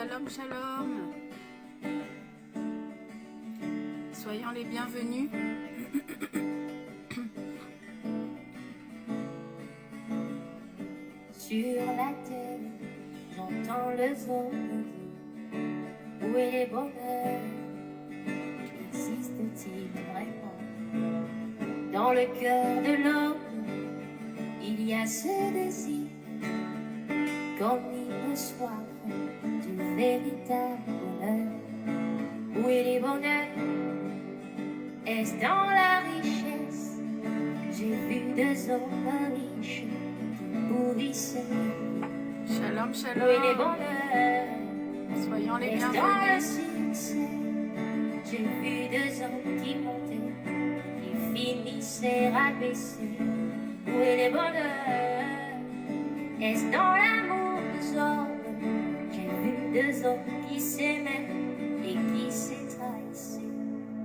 Shalom, shalom. Soyons les bienvenus. Sur la terre, j'entends le son. Où est le bonheur? Existe-t-il vraiment? Dans le cœur de l'homme, il y a ce désir, comme une soif du véritable bonheur. Où est le bonheur? Est-ce dans la richesse? J'ai vu deux hommes riches qui pourrissaient. Shalom, Où est le shalom. bonheur? Soyons les Est-ce dans le bienvenus. succès? J'ai vu deux hommes qui montaient, qui finissaient rabaissés. Où est le bonheur? Est-ce dans l'amour des hommes? J'ai vu deux hommes qui s'aimaient et qui se trahissaient.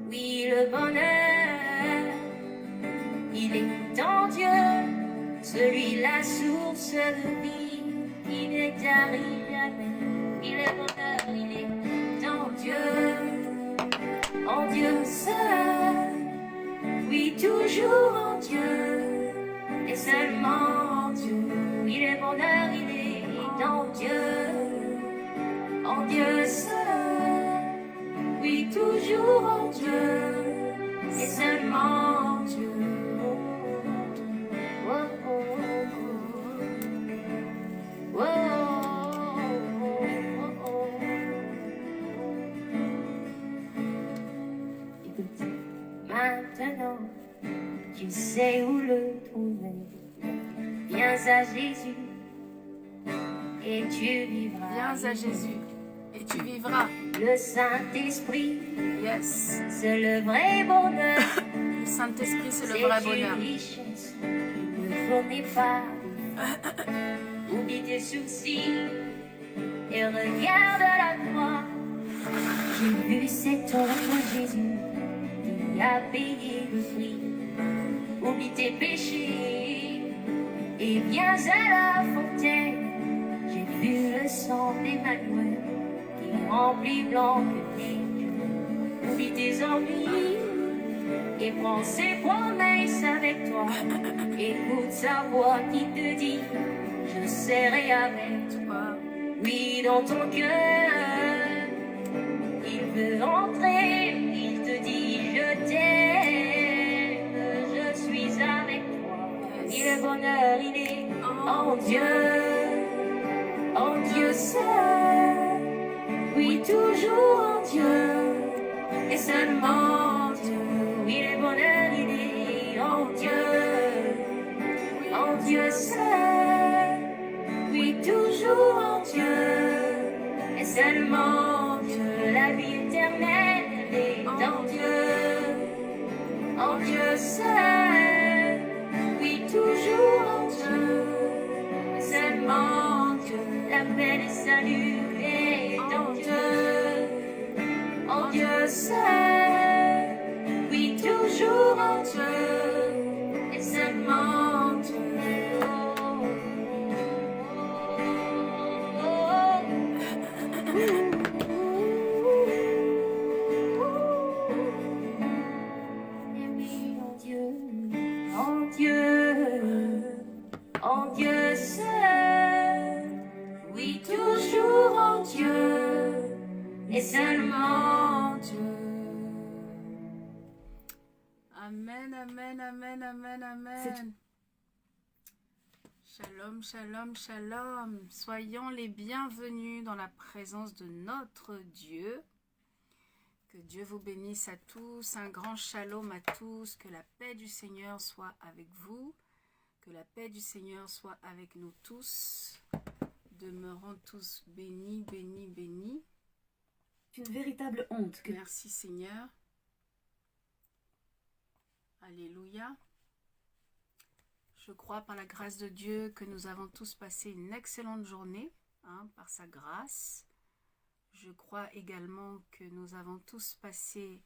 Oui, le bonheur, il est en Dieu, celui la source de vie, qui ne t'arrive jamais. Oui, le bonheur, il est en Dieu seul. Oui, toujours en Dieu, et seulement en Dieu. Oui, le bonheur, il est en Dieu seul. Oui, toujours en Dieu, et seulement en Dieu. Oh, oh, oh, oh, oh, oh, oh. Écoute, maintenant, tu sais où le trouver. Viens à Jésus et tu vivras. Viens à Jésus et tu vivras. Le Saint-Esprit, Yes. c'est le vrai bonheur. Le Saint-Esprit, c'est le vrai bonheur. C'est une richesse, ne connais pas. Oublie tes soucis et regarde la croix. J'ai vu cet homme Jésus qui a payé le prix. Oublie tes péchés et viens à la fontaine. J'ai vu le sang d'Emmanuel qui remplit blanc que neige. Oublie tes envies et prends ses promesses avec toi. Écoute sa voix qui te dit, je serai avec toi. Oui, dans ton cœur, il veut entrer, il te dit, je t'aime, je suis avec toi. Et le bonheur, il est en Dieu seul. Oui, toujours en Dieu, et seulement en Dieu. Oui, le bonheur, il est en Dieu seul. Oui, toujours en Dieu, et seulement en Dieu. La vie éternelle, elle est en Dieu seul. Oui, toujours en Dieu, et seulement en Dieu. La paix, le salut est en Dieu seul. Oui, toujours en Dieu, et seulement en Dieu. Et oui, en Dieu seul. Oui, toujours en Dieu, et seulement en Dieu. Amen, amen, amen, amen, amen. Shalom, shalom, shalom. Soyons les bienvenus dans la présence de notre Dieu. Que Dieu vous bénisse à tous. Un grand shalom à tous. Que la paix du Seigneur soit avec vous. Que la paix du Seigneur soit avec nous tous. Demeurons tous bénis, bénis, bénis. C'est une véritable honte que... Merci Seigneur. Alléluia. Je crois par la grâce de Dieu que nous avons tous passé une excellente journée, par sa grâce. Je crois également que nous avons tous passé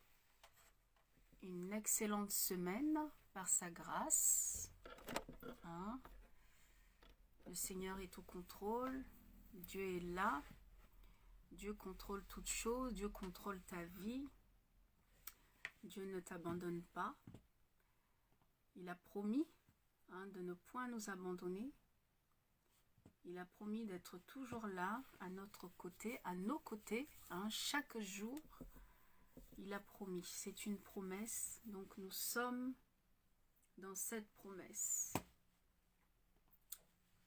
une excellente semaine par sa grâce. Le Seigneur est au contrôle, Dieu est là. Dieu contrôle toutes choses, Dieu contrôle ta vie. Dieu ne t'abandonne pas. Il a promis de ne point nous abandonner. Il a promis d'être toujours là, à notre côté, à nos côtés, chaque jour. Il a promis, c'est une promesse, donc nous sommes dans cette promesse.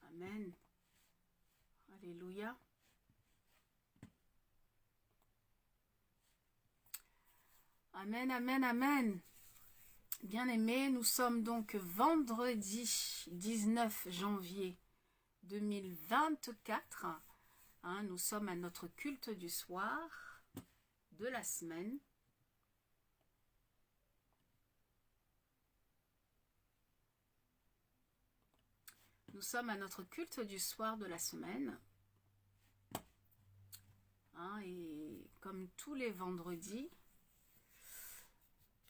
Amen. Alléluia. Amen, amen, amen. Bien-aimés, nous sommes donc vendredi 19 janvier 2024. Nous sommes à notre culte du soir de la semaine. Nous sommes à notre culte du soir de la semaine. Et comme tous les vendredis,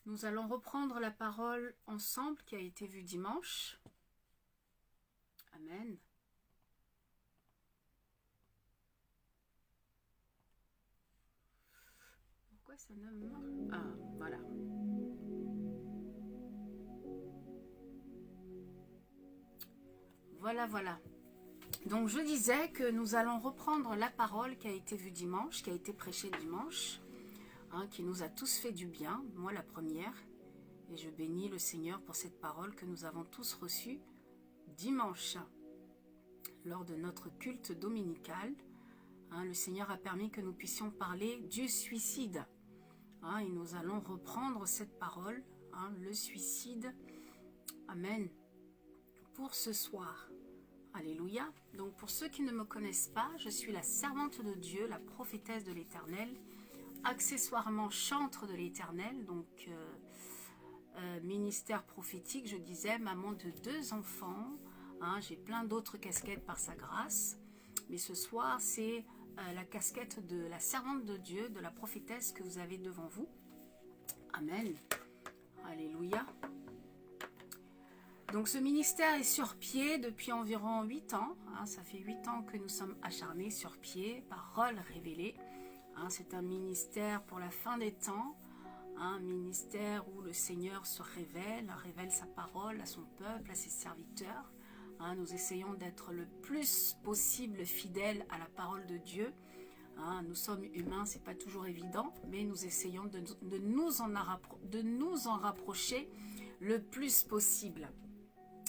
nous allons reprendre la parole ensemble qui a été vue dimanche. Amen. Pourquoi ça ne me... Ah, voilà. Voilà. Donc je disais que nous allons reprendre la parole qui a été vue dimanche, qui a été prêchée dimanche, qui nous a tous fait du bien, moi la première, et je bénis le Seigneur pour cette parole que nous avons tous reçue dimanche, lors de notre culte dominical. Le Seigneur a permis que nous puissions parler du suicide, et nous allons reprendre cette parole, le suicide, amen, pour ce soir. Alléluia. Donc pour ceux qui ne me connaissent pas, je suis la servante de Dieu, la prophétesse de l'Éternel, accessoirement chantre de l'Éternel, donc ministère prophétique, je disais, maman de 2 enfants, j'ai plein d'autres casquettes par sa grâce, mais ce soir c'est la casquette de la servante de Dieu, de la prophétesse que vous avez devant vous. Amen. Alléluia. Donc ce ministère est sur pied depuis environ 8 ans. Ça fait 8 ans que nous sommes acharnés sur pied, parole révélée. C'est un ministère pour la fin des temps. Un ministère où le Seigneur se révèle sa parole à son peuple, à ses serviteurs. Nous essayons d'être le plus possible fidèles à la parole de Dieu. Nous sommes humains, c'est pas toujours évident, mais nous essayons de nous en rapprocher le plus possible.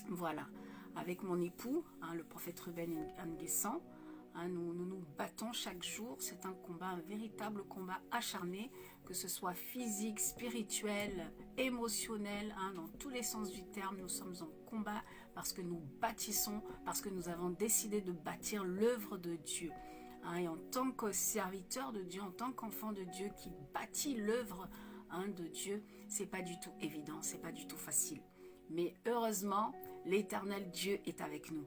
Voilà, avec mon époux, le prophète Ruben Nguessan, nous battons chaque jour. C'est un combat, un véritable combat acharné, que ce soit physique, spirituel, émotionnel, dans tous les sens du terme. Nous sommes en combat parce que nous bâtissons, parce que nous avons décidé de bâtir l'œuvre de Dieu. Et en tant que serviteur de Dieu, en tant qu'enfant de Dieu qui bâtit l'œuvre de Dieu, c'est pas du tout évident, c'est pas du tout facile. Mais heureusement, l'Éternel Dieu est avec nous.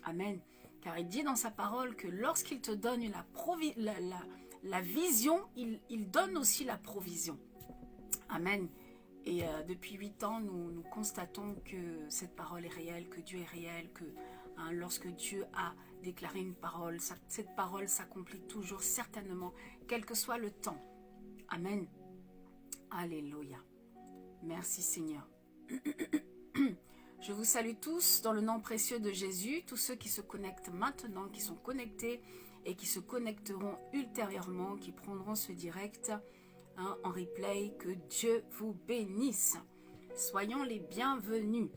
Amen. Car il dit dans sa parole que lorsqu'il te donne la vision, il donne aussi la provision. Amen. Et depuis 8 ans, nous constatons que cette parole est réelle, que Dieu est réel, que lorsque Dieu a déclaré une parole, cette parole s'accomplit toujours certainement, quel que soit le temps. Amen. Alléluia. Merci Seigneur. Je vous salue tous dans le nom précieux de Jésus, tous ceux qui se connectent maintenant, qui sont connectés et qui se connecteront ultérieurement, qui prendront ce direct en replay. Que Dieu vous bénisse. Soyons les bienvenus.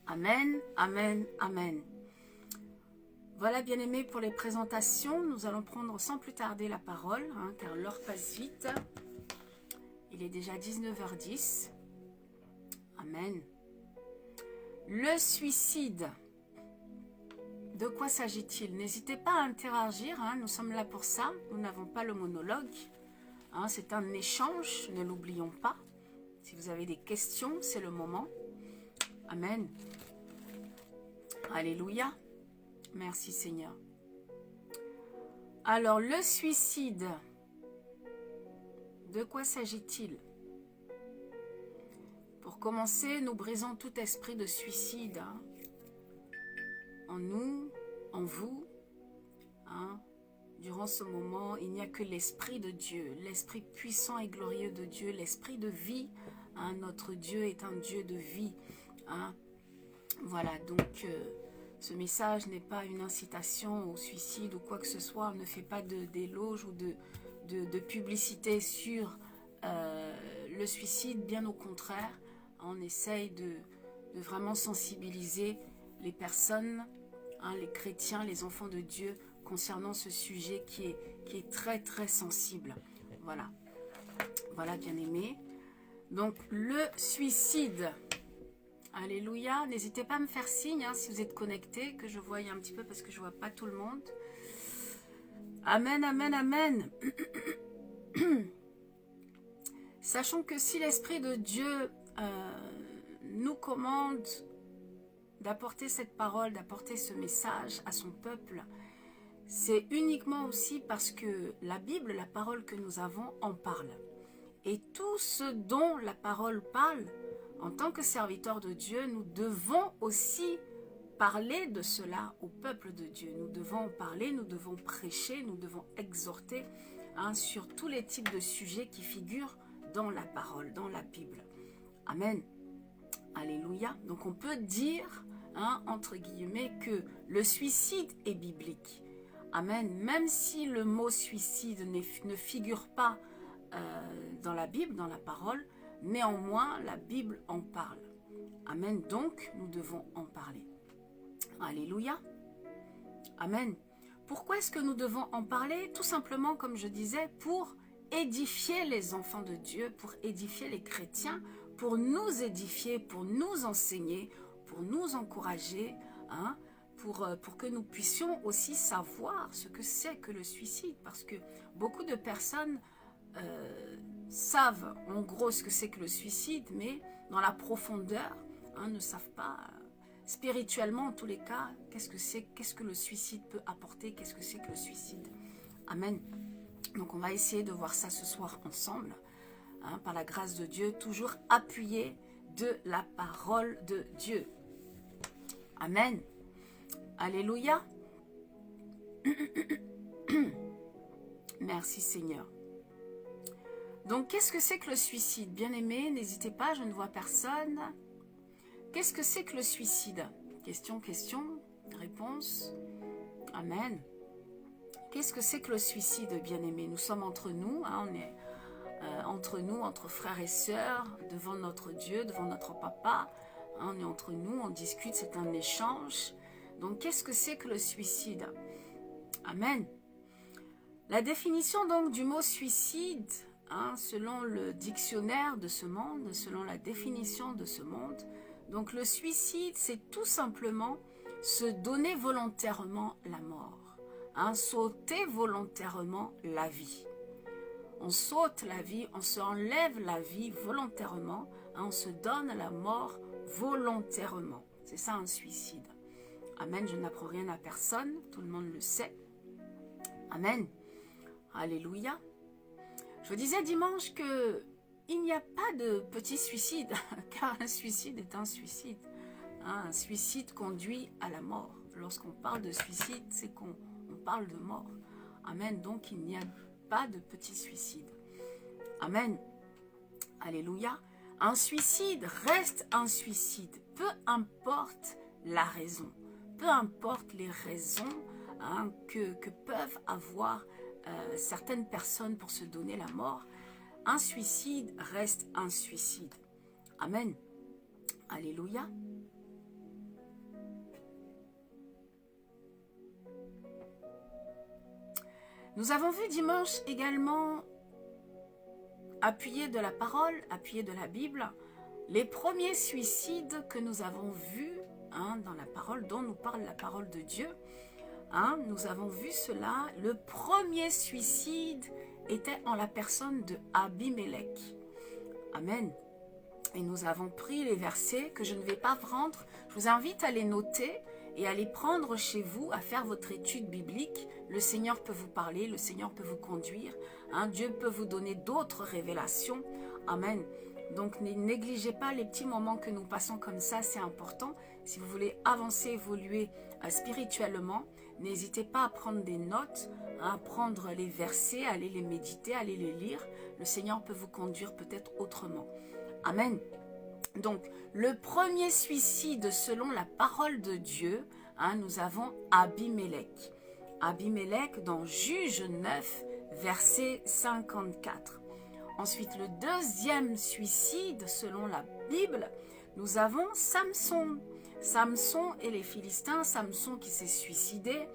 Amen, amen, amen. Voilà, bien-aimés, pour les présentations. Nous allons prendre sans plus tarder la parole, car l'heure passe vite. Il est déjà 19h10. Amen. Le suicide. De quoi s'agit-il? N'hésitez pas à interagir, nous sommes là pour ça. Nous n'avons pas le monologue. C'est un échange, ne l'oublions pas. Si vous avez des questions, c'est le moment. Amen. Alléluia. Merci Seigneur. Alors, le suicide. De quoi s'agit-il? Pour commencer, nous brisons tout esprit de suicide en nous, en vous. durant ce moment, il n'y a que l'Esprit de Dieu, l'Esprit puissant et glorieux de Dieu, l'Esprit de vie. Hein, notre Dieu est un Dieu de vie. Hein. Voilà, donc ce message n'est pas une incitation au suicide ou quoi que ce soit. On ne fait pas d'éloge ou de publicité sur le suicide, bien au contraire. On essaye de vraiment sensibiliser les personnes, hein, les chrétiens, les enfants de Dieu, concernant ce sujet qui est très très sensible. Voilà, voilà bien-aimés. Donc le suicide, alléluia, n'hésitez pas à me faire signe hein, si vous êtes connectés, que je voie un petit peu parce que je ne vois pas tout le monde. Amen, amen, amen. Sachons que si l'Esprit de Dieu nous commande d'apporter cette parole, d'apporter ce message à son peuple, c'est uniquement aussi parce que la Bible, la parole que nous avons, en parle. Et tout ce dont la parole parle, en tant que serviteurs de Dieu, nous devons aussi parler de cela au peuple de Dieu. Nous devons en parler, nous devons prêcher, nous devons exhorter hein, sur tous les types de sujets qui figurent dans la parole, dans la Bible. Amen. Alléluia. Donc on peut dire, hein, entre guillemets, que le suicide est biblique. Amen. Même si le mot suicide ne figure pas dans la Bible, dans la parole, néanmoins la Bible en parle. Amen. Donc nous devons en parler. Alléluia. Amen. Pourquoi est-ce que nous devons en parler? Tout simplement, comme je disais, pour édifier les enfants de Dieu, pour édifier les chrétiens, pour nous édifier, pour nous enseigner, pour nous encourager, hein, pour que nous puissions aussi savoir ce que c'est que le suicide. Parce que beaucoup de personnes savent en gros ce que c'est que le suicide, mais dans la profondeur, hein, ne savent pas spirituellement en tous les cas qu'est-ce que le suicide peut apporter, qu'est-ce que c'est que le suicide. Amen. Donc on va essayer de voir ça ce soir ensemble, hein, par la grâce de Dieu, toujours appuyé de la parole de Dieu. Amen. Alléluia. Merci Seigneur. Donc qu'est-ce que c'est que le suicide? Bien-aimés, n'hésitez pas, je ne vois personne. Qu'est-ce que c'est que le suicide? Question, réponse. Amen. Qu'est-ce que c'est que le suicide, bien-aimés? Nous sommes entre nous, hein, on est entre nous, entre frères et sœurs, devant notre Dieu, devant notre papa. Hein, on est entre nous, on discute, c'est un échange. Donc qu'est-ce que c'est que le suicide? Amen. La définition donc du mot suicide, hein, selon le dictionnaire de ce monde, selon la définition de ce monde, donc le suicide, c'est tout simplement se donner volontairement la mort, hein, sauter volontairement la vie. On saute la vie, on se enlève la vie volontairement, hein, on se donne la mort volontairement. C'est ça un suicide. Amen, je n'apprends rien à personne, tout le monde le sait. Amen. Alléluia. Je vous disais dimanche que il n'y a pas de petit suicide, car un suicide est un suicide. Hein, un suicide conduit à la mort. Lorsqu'on parle de suicide, c'est qu'on parle de mort. Amen. Donc il n'y a pas de petit suicide. Amen. Alléluia. Un suicide reste un suicide, peu importe la raison. Peu importe les raisons hein, que peuvent avoir certaines personnes pour se donner la mort, un suicide reste un suicide. Amen. Alléluia. Nous avons vu dimanche également, appuyé de la parole, appuyé de la Bible, les premiers suicides que nous avons vus hein, dans la parole, dont nous parle la parole de Dieu. Hein, nous avons vu cela. Le premier suicide était en la personne de Abimelech. Amen. Et nous avons pris les versets que je ne vais pas prendre. Je vous invite à les noter et à les prendre chez vous, à faire votre étude biblique. Le Seigneur peut vous parler, le Seigneur peut vous conduire. Hein, Dieu peut vous donner d'autres révélations. Amen. Donc ne négligez pas les petits moments que nous passons comme ça, c'est important. Si vous voulez avancer, évoluer spirituellement, n'hésitez pas à prendre des notes, à prendre les versets, à aller les méditer, à aller les lire. Le Seigneur peut vous conduire peut-être autrement. Amen. Donc, le premier suicide selon la parole de Dieu, nous avons Abimélec. Abimélec dans Juge 9, verset 54. Ensuite, le deuxième suicide selon la Bible, nous avons Samson. Samson et les Philistins, Samson qui s'est suicidé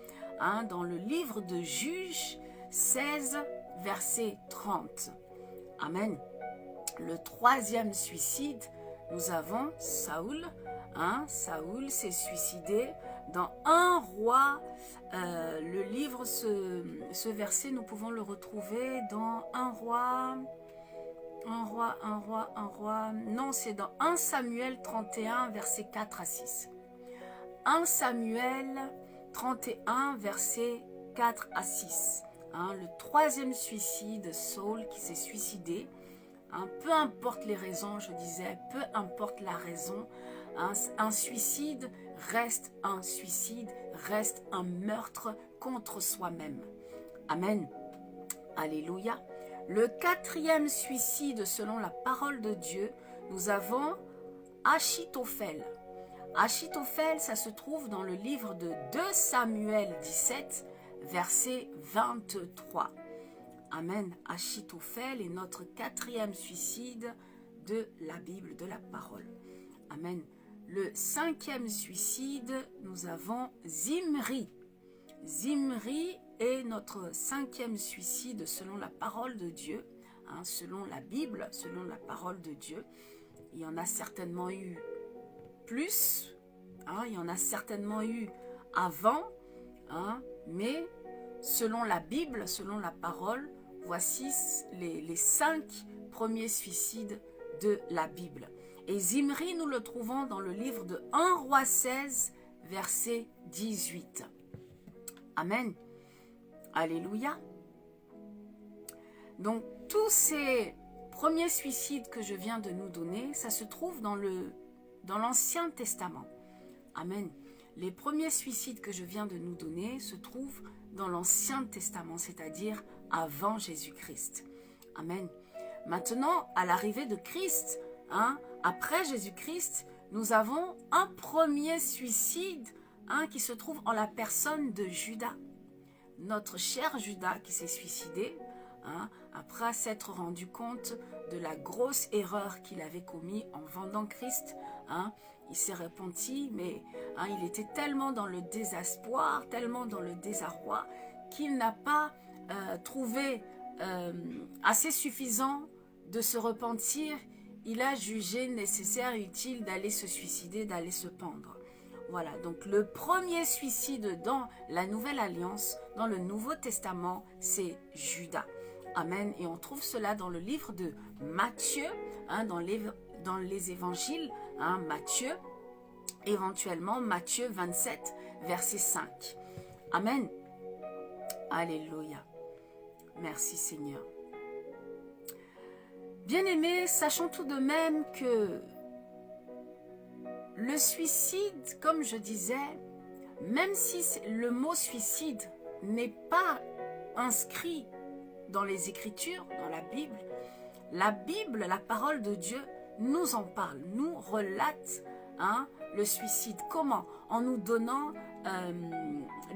dans le livre de Juge 16, verset 30. Amen. Le troisième suicide, nous avons Saoul. Saoul s'est suicidé dans 1 roi. Le livre, ce verset, nous pouvons le retrouver dans 1 roi. Non, c'est dans 1 Samuel 31, verset 4 à 6. 1 Samuel 31, verset 4 à 6. Le troisième suicide, Saul qui s'est suicidé. Peu importe les raisons, je disais, peu importe la raison, un suicide reste un suicide, reste un meurtre contre soi-même. Amen. Alléluia. Le quatrième suicide selon la parole de Dieu, nous avons Achitophel. Achitophel, ça se trouve dans le livre de 2 Samuel 17, verset 23. Amen. Achitophel est notre quatrième suicide de la Bible, de la parole. Amen. Le cinquième suicide, nous avons Zimri. Zimri est notre cinquième suicide selon la parole de Dieu, selon la Bible, selon la parole de Dieu. Il y en a certainement eu plus, il y en a certainement eu avant, mais selon la Bible, selon la parole, voici les 5 premiers suicides de la Bible. Et Zimri, nous le trouvons dans le livre de 1 roi 16, verset 18. Amen. Alléluia. Donc, tous ces premiers suicides que je viens de nous donner, ça se trouve dans l'Ancien Testament. Amen. Les premiers suicides que je viens de nous donner se trouvent dans l'Ancien Testament, c'est-à-dire avant Jésus-Christ. Amen. Maintenant, à l'arrivée de Christ, après Jésus-Christ, nous avons un premier suicide qui se trouve en la personne de Judas. Notre cher Judas qui s'est suicidé, après s'être rendu compte de la grosse erreur qu'il avait commise en vendant Christ, il s'est repenti, mais il était tellement dans le désespoir, tellement dans le désarroi, qu'il n'a pas trouvé assez suffisant de se repentir. Il a jugé nécessaire et utile d'aller se suicider, d'aller se pendre. Voilà, donc le premier suicide dans la Nouvelle Alliance, dans le Nouveau Testament, c'est Judas. Amen. Et on trouve cela dans le livre de Matthieu, dans les évangiles, Matthieu, éventuellement Matthieu 27, verset 5. Amen. Alléluia. Merci Seigneur. Bien-aimés, sachons tout de même que le suicide, comme je disais, même si le mot suicide n'est pas inscrit dans les Écritures, dans la Bible, la parole de Dieu, nous en parle, nous relate le suicide. Comment? En nous donnant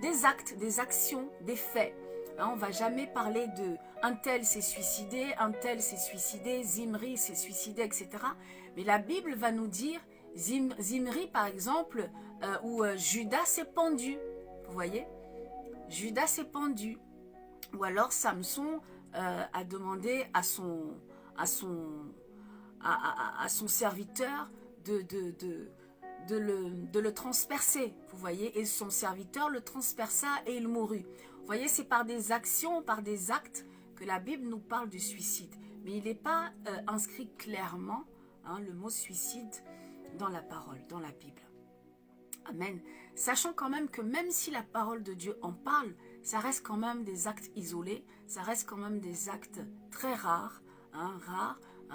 des actes, des actions, des faits. On ne va jamais parler de un tel s'est suicidé, un tel s'est suicidé, Zimri s'est suicidé, etc. Mais la Bible va nous dire Zimri, par exemple, où Judas s'est pendu. Vous voyez? Judas s'est pendu. Ou alors Samson a demandé à son serviteur de le transpercer. Vous voyez? Et son serviteur le transperça et il mourut. Vous voyez, c'est par des actions, par des actes que la Bible nous parle du suicide. Mais il n'est pas inscrit clairement, le mot suicide, dans la parole, dans la Bible. Amen. Sachant quand même que même si la parole de Dieu en parle, ça reste quand même des actes isolés, ça reste quand même des actes très rares,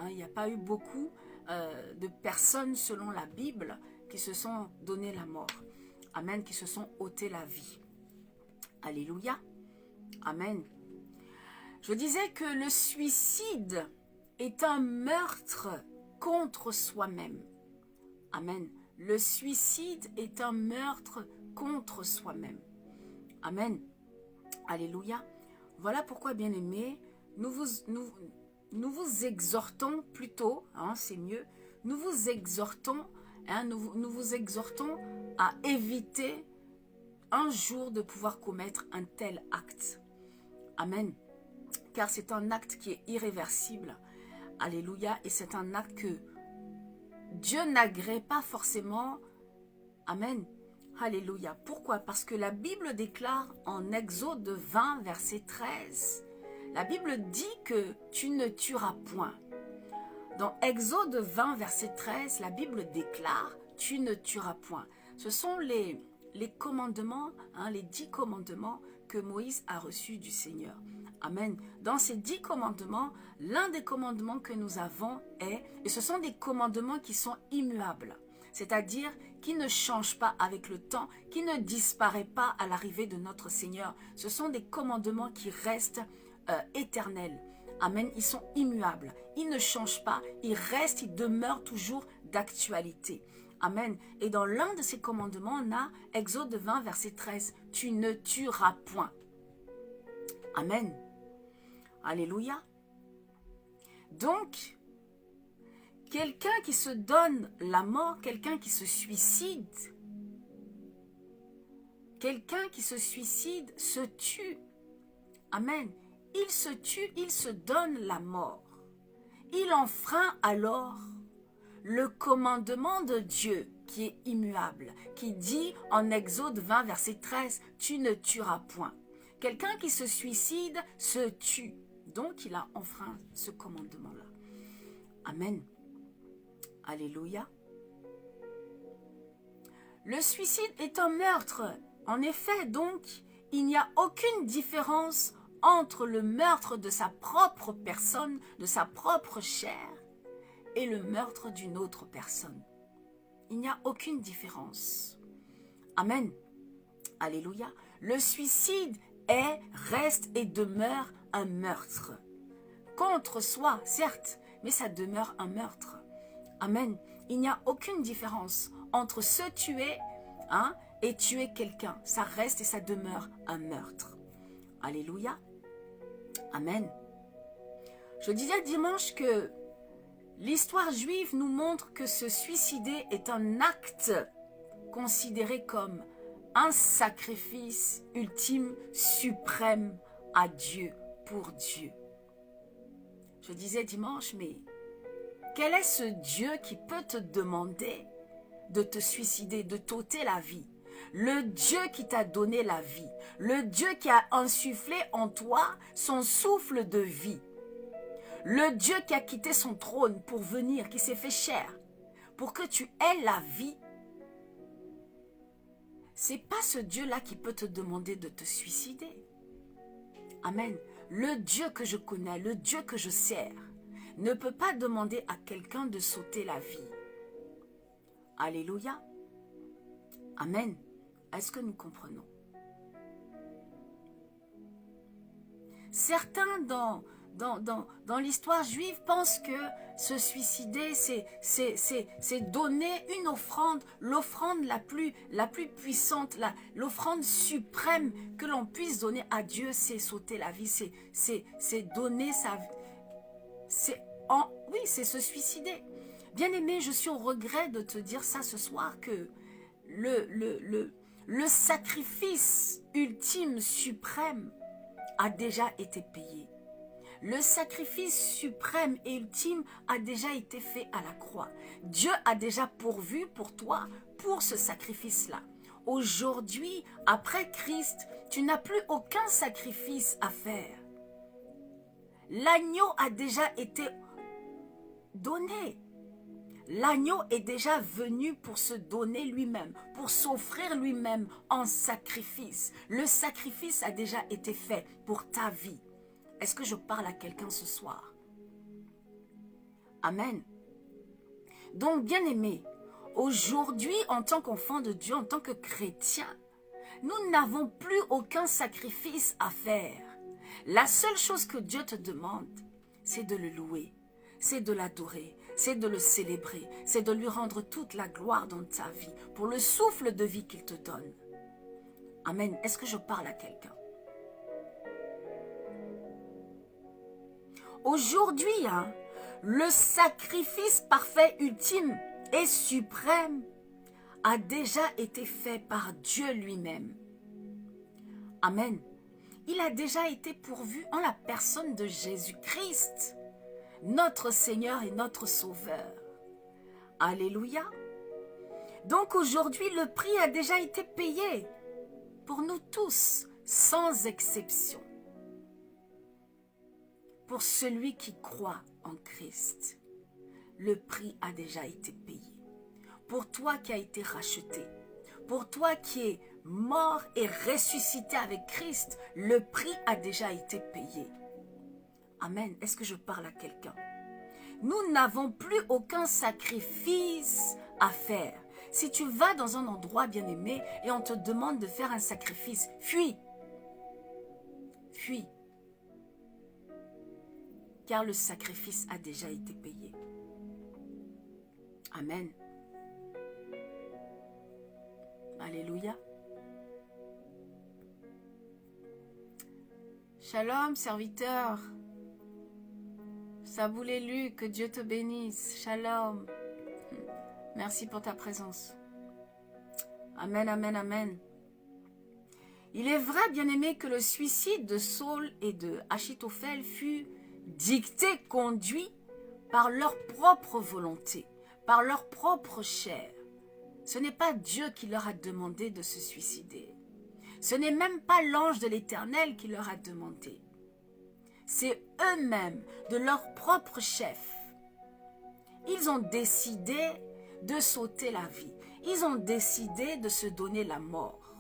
il n'y a pas eu beaucoup de personnes selon la Bible qui se sont donné la mort. Amen, qui se sont ôté la vie. Alléluia. Amen. Je disais que le suicide est un meurtre contre soi-même. Amen. Le suicide est un meurtre contre soi-même. Amen. Alléluia. Voilà pourquoi, bien-aimés, nous vous exhortons plutôt, hein, c'est mieux, nous vous exhortons à éviter un jour de pouvoir commettre un tel acte. Amen. Car c'est un acte qui est irréversible. Alléluia. Et c'est un acte que Dieu n'agrée pas forcément. Amen. Alléluia. Pourquoi? Parce que la Bible déclare en Exode 20, verset 13, la Bible dit que tu ne tueras point. Dans Exode 20, verset 13, la Bible déclare tu ne tueras point. Ce sont les commandements, hein, les 10 commandements que Moïse a reçus du Seigneur. Amen. Dans ces 10 commandements, l'un des commandements que nous avons est, et ce sont des commandements qui sont immuables, c'est-à-dire qui ne changent pas avec le temps, qui ne disparaissent pas à l'arrivée de notre Seigneur. Ce sont des commandements qui restent éternels. Amen. Ils sont immuables. Ils ne changent pas. Ils restent, ils demeurent toujours d'actualité. Amen. Et dans l'un de ces commandements, on a Exode 20, verset 13. Tu ne tueras point. Amen. Alléluia. Donc, quelqu'un qui se donne la mort, quelqu'un qui se suicide, se tue. Amen. Il se tue, il se donne la mort. Il enfreint alors le commandement de Dieu qui est immuable, qui dit en Exode 20, verset 13, tu ne tueras point. Quelqu'un qui se suicide se tue. Donc, il a enfreint ce commandement-là. Amen. Alléluia. Le suicide est un meurtre. En effet, donc, il n'y a aucune différence entre le meurtre de sa propre personne, de sa propre chair, et le meurtre d'une autre personne. Il n'y a aucune différence. Amen. Alléluia. Le suicide est, reste et demeure un meurtre. Contre soi, certes, mais ça demeure un meurtre. Amen. Il n'y a aucune différence entre se tuer, hein, et tuer quelqu'un. Ça reste et ça demeure un meurtre. Alléluia. Amen. Je disais dimanche que l'histoire juive nous montre que se suicider est un acte considéré comme un sacrifice ultime, suprême à Dieu, pour Dieu. Je disais dimanche, mais quel est ce Dieu qui peut te demander de te suicider, de t'ôter la vie? Le Dieu qui t'a donné la vie, le Dieu qui a insufflé en toi son souffle de vie, le Dieu qui a quitté son trône pour venir, qui s'est fait chair, pour que tu aies la vie. C'est pas ce Dieu-là qui peut te demander de te suicider. Amen. Le Dieu que je connais, le Dieu que je sers, ne peut pas demander à quelqu'un de s'ôter la vie. Alléluia. Amen. Est-ce que nous comprenons? Certains dans l'histoire juive pensent que se suicider, c'est donner une offrande, l'offrande la plus puissante, l'offrande suprême que l'on puisse donner à Dieu, c'est s'ôter la vie, c'est donner sa vie. Oui, c'est se suicider. Bien-aimé, je suis au regret de te dire ça ce soir, que le sacrifice ultime, suprême, a déjà été payé. Le sacrifice suprême et ultime a déjà été fait à la croix. Dieu a déjà pourvu pour toi, pour ce sacrifice-là. Aujourd'hui, après Christ, tu n'as plus aucun sacrifice à faire. L'agneau a déjà été donné. L'agneau est déjà venu pour se donner lui-même, pour s'offrir lui-même en sacrifice. Le sacrifice a déjà été fait pour ta vie. Est-ce que je parle à quelqu'un ce soir? Amen. Donc, bien-aimé, aujourd'hui, en tant qu'enfant de Dieu, en tant que chrétien, Nous n'avons plus aucun sacrifice à faire. La seule chose que Dieu te demande, c'est de le louer, c'est de l'adorer, c'est de le célébrer, c'est de lui rendre toute la gloire dans ta vie, pour le souffle de vie qu'il te donne. Amen. Est-ce que je parle à quelqu'un? Aujourd'hui, le sacrifice parfait, ultime et suprême a déjà été fait par Dieu lui-même. Amen. Il a déjà été pourvu en la personne de Jésus-Christ, notre Seigneur et notre Sauveur. Alléluia. Donc aujourd'hui, le prix a déjà été payé pour nous tous, sans exception. Pour celui qui croit en Christ, le prix a déjà été payé. Pour toi qui as été racheté, pour toi qui es mort et ressuscité avec Christ, le prix a déjà été payé. Amen. Est-ce que je parle à quelqu'un? Nous n'avons plus aucun sacrifice à faire. Si tu vas dans un endroit bien-aimé et on te demande de faire un sacrifice, fuis. Fuis. Car le sacrifice a déjà été payé. Amen. Alléluia. Shalom, serviteur. Sabou l'élu, que Dieu te bénisse. Shalom. Merci pour ta présence. Amen, amen, amen. Il est vrai, bien-aimé, que le suicide de Saul et de Achitophel fut dicté, conduit par leur propre volonté, par leur propre chair. Ce n'est pas Dieu qui leur a demandé de se suicider. Ce n'est même pas l'ange de l'Éternel qui leur a demandé. C'est eux-mêmes, de leur propre chef. Ils ont décidé de sauter la vie. Ils ont décidé de se donner la mort.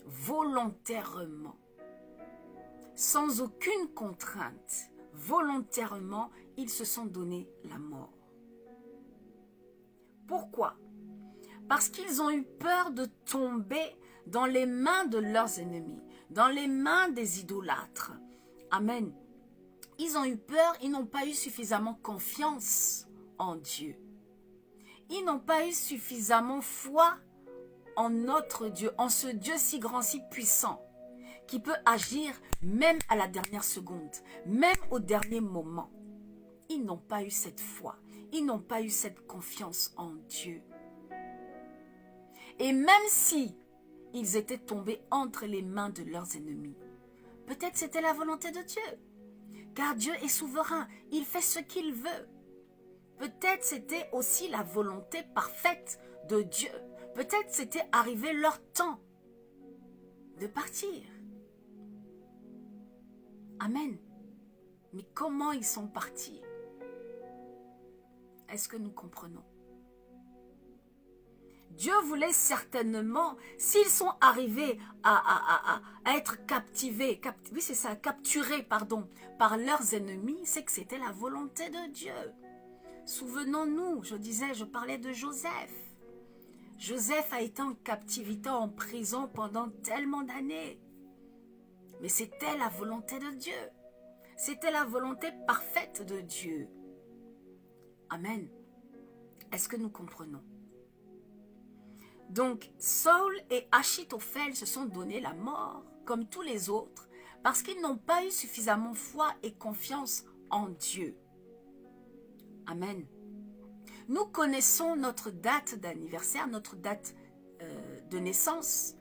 Volontairement. Sans aucune contrainte. Volontairement, ils se sont donné la mort. Pourquoi? Parce qu'ils ont eu peur de tomber dans les mains de leurs ennemis, dans les mains des idolâtres. Amen. Ils ont eu peur, ils n'ont pas eu suffisamment confiance en Dieu. Ils n'ont pas eu suffisamment foi en notre Dieu, en ce Dieu si grand, si puissant, qui peut agir même à la dernière seconde, même au dernier moment. Ils n'ont pas eu cette foi, ils n'ont pas eu cette confiance en Dieu. Et même si ils étaient tombés entre les mains de leurs ennemis, peut-être c'était la volonté de Dieu, car Dieu est souverain, il fait ce qu'il veut. Peut-être c'était aussi la volonté parfaite de Dieu. Peut-être c'était arrivé leur temps de partir. Amen. Mais comment ils sont partis? Est-ce que nous comprenons? Dieu voulait certainement, s'ils sont arrivés à être capturés par leurs ennemis, c'est que c'était la volonté de Dieu. Souvenons-nous, je parlais de Joseph. Joseph a été en captivité, en prison pendant tellement d'années. Mais c'était la volonté de Dieu. C'était la volonté parfaite de Dieu. Amen. Est-ce que nous comprenons? Donc, Saul et Achitophel se sont donné la mort, comme tous les autres, parce qu'ils n'ont pas eu suffisamment foi et confiance en Dieu. Amen. Nous connaissons notre date d'anniversaire, notre date de naissance,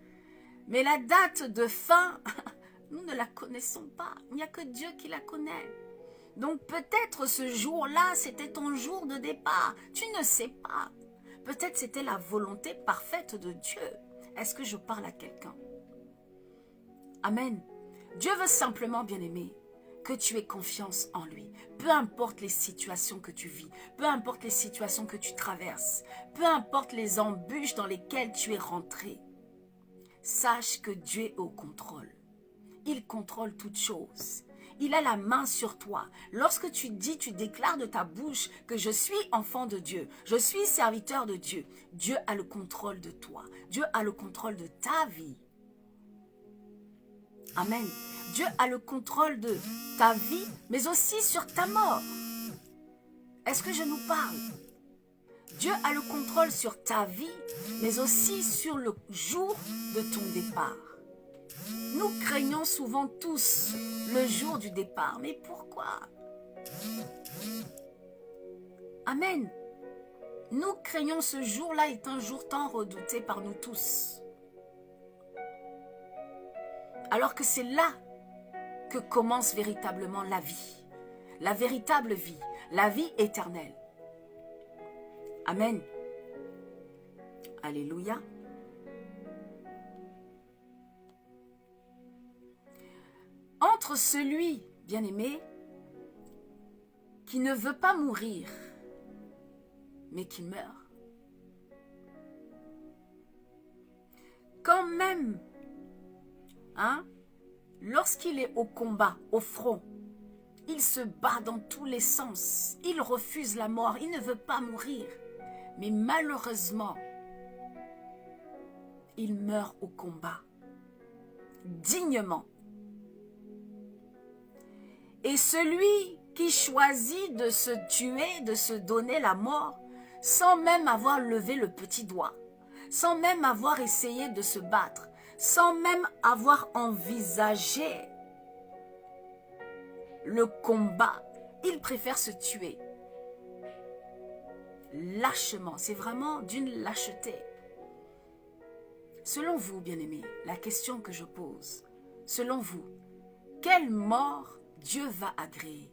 mais la date de fin, nous ne la connaissons pas. Il n'y a que Dieu qui la connaît. Donc peut-être ce jour-là, c'était ton jour de départ. Tu ne sais pas. Peut-être c'était la volonté parfaite de Dieu. Est-ce que je parle à quelqu'un? Amen. Dieu veut simplement, bien-aimé, que tu aies confiance en lui. Peu importe les situations que tu vis, peu importe les situations que tu traverses, peu importe les embûches dans lesquelles tu es rentré, sache que Dieu est au contrôle. Il contrôle toutes choses. il a la main sur toi. Lorsque tu dis, tu déclares de ta bouche que je suis enfant de Dieu, je suis serviteur de Dieu, Dieu a le contrôle de toi. Dieu a le contrôle de ta vie. Amen. Dieu a le contrôle de ta vie, mais aussi sur ta mort. Est-ce que je nous parle? Dieu a le contrôle sur ta vie, mais aussi sur le jour de ton départ. Nous craignons souvent tous le jour du départ. Mais pourquoi? Amen. Nous craignons ce jour-là est un jour tant redouté par nous tous. Alors que c'est là que commence véritablement la vie. La véritable vie. La vie éternelle. Amen. Alléluia. Entre celui, bien-aimé, qui ne veut pas mourir, mais qui meurt. Quand même, lorsqu'il est au combat, au front, il se bat dans tous les sens. Il refuse la mort, il ne veut pas mourir. Mais malheureusement, il meurt au combat, dignement. Et celui qui choisit de se tuer, de se donner la mort, sans même avoir levé le petit doigt, sans même avoir essayé de se battre, sans même avoir envisagé le combat, il préfère se tuer. Lâchement, c'est vraiment d'une lâcheté. Selon vous, bien-aimés, la question que je pose, selon vous, quelle mort Dieu va agréer?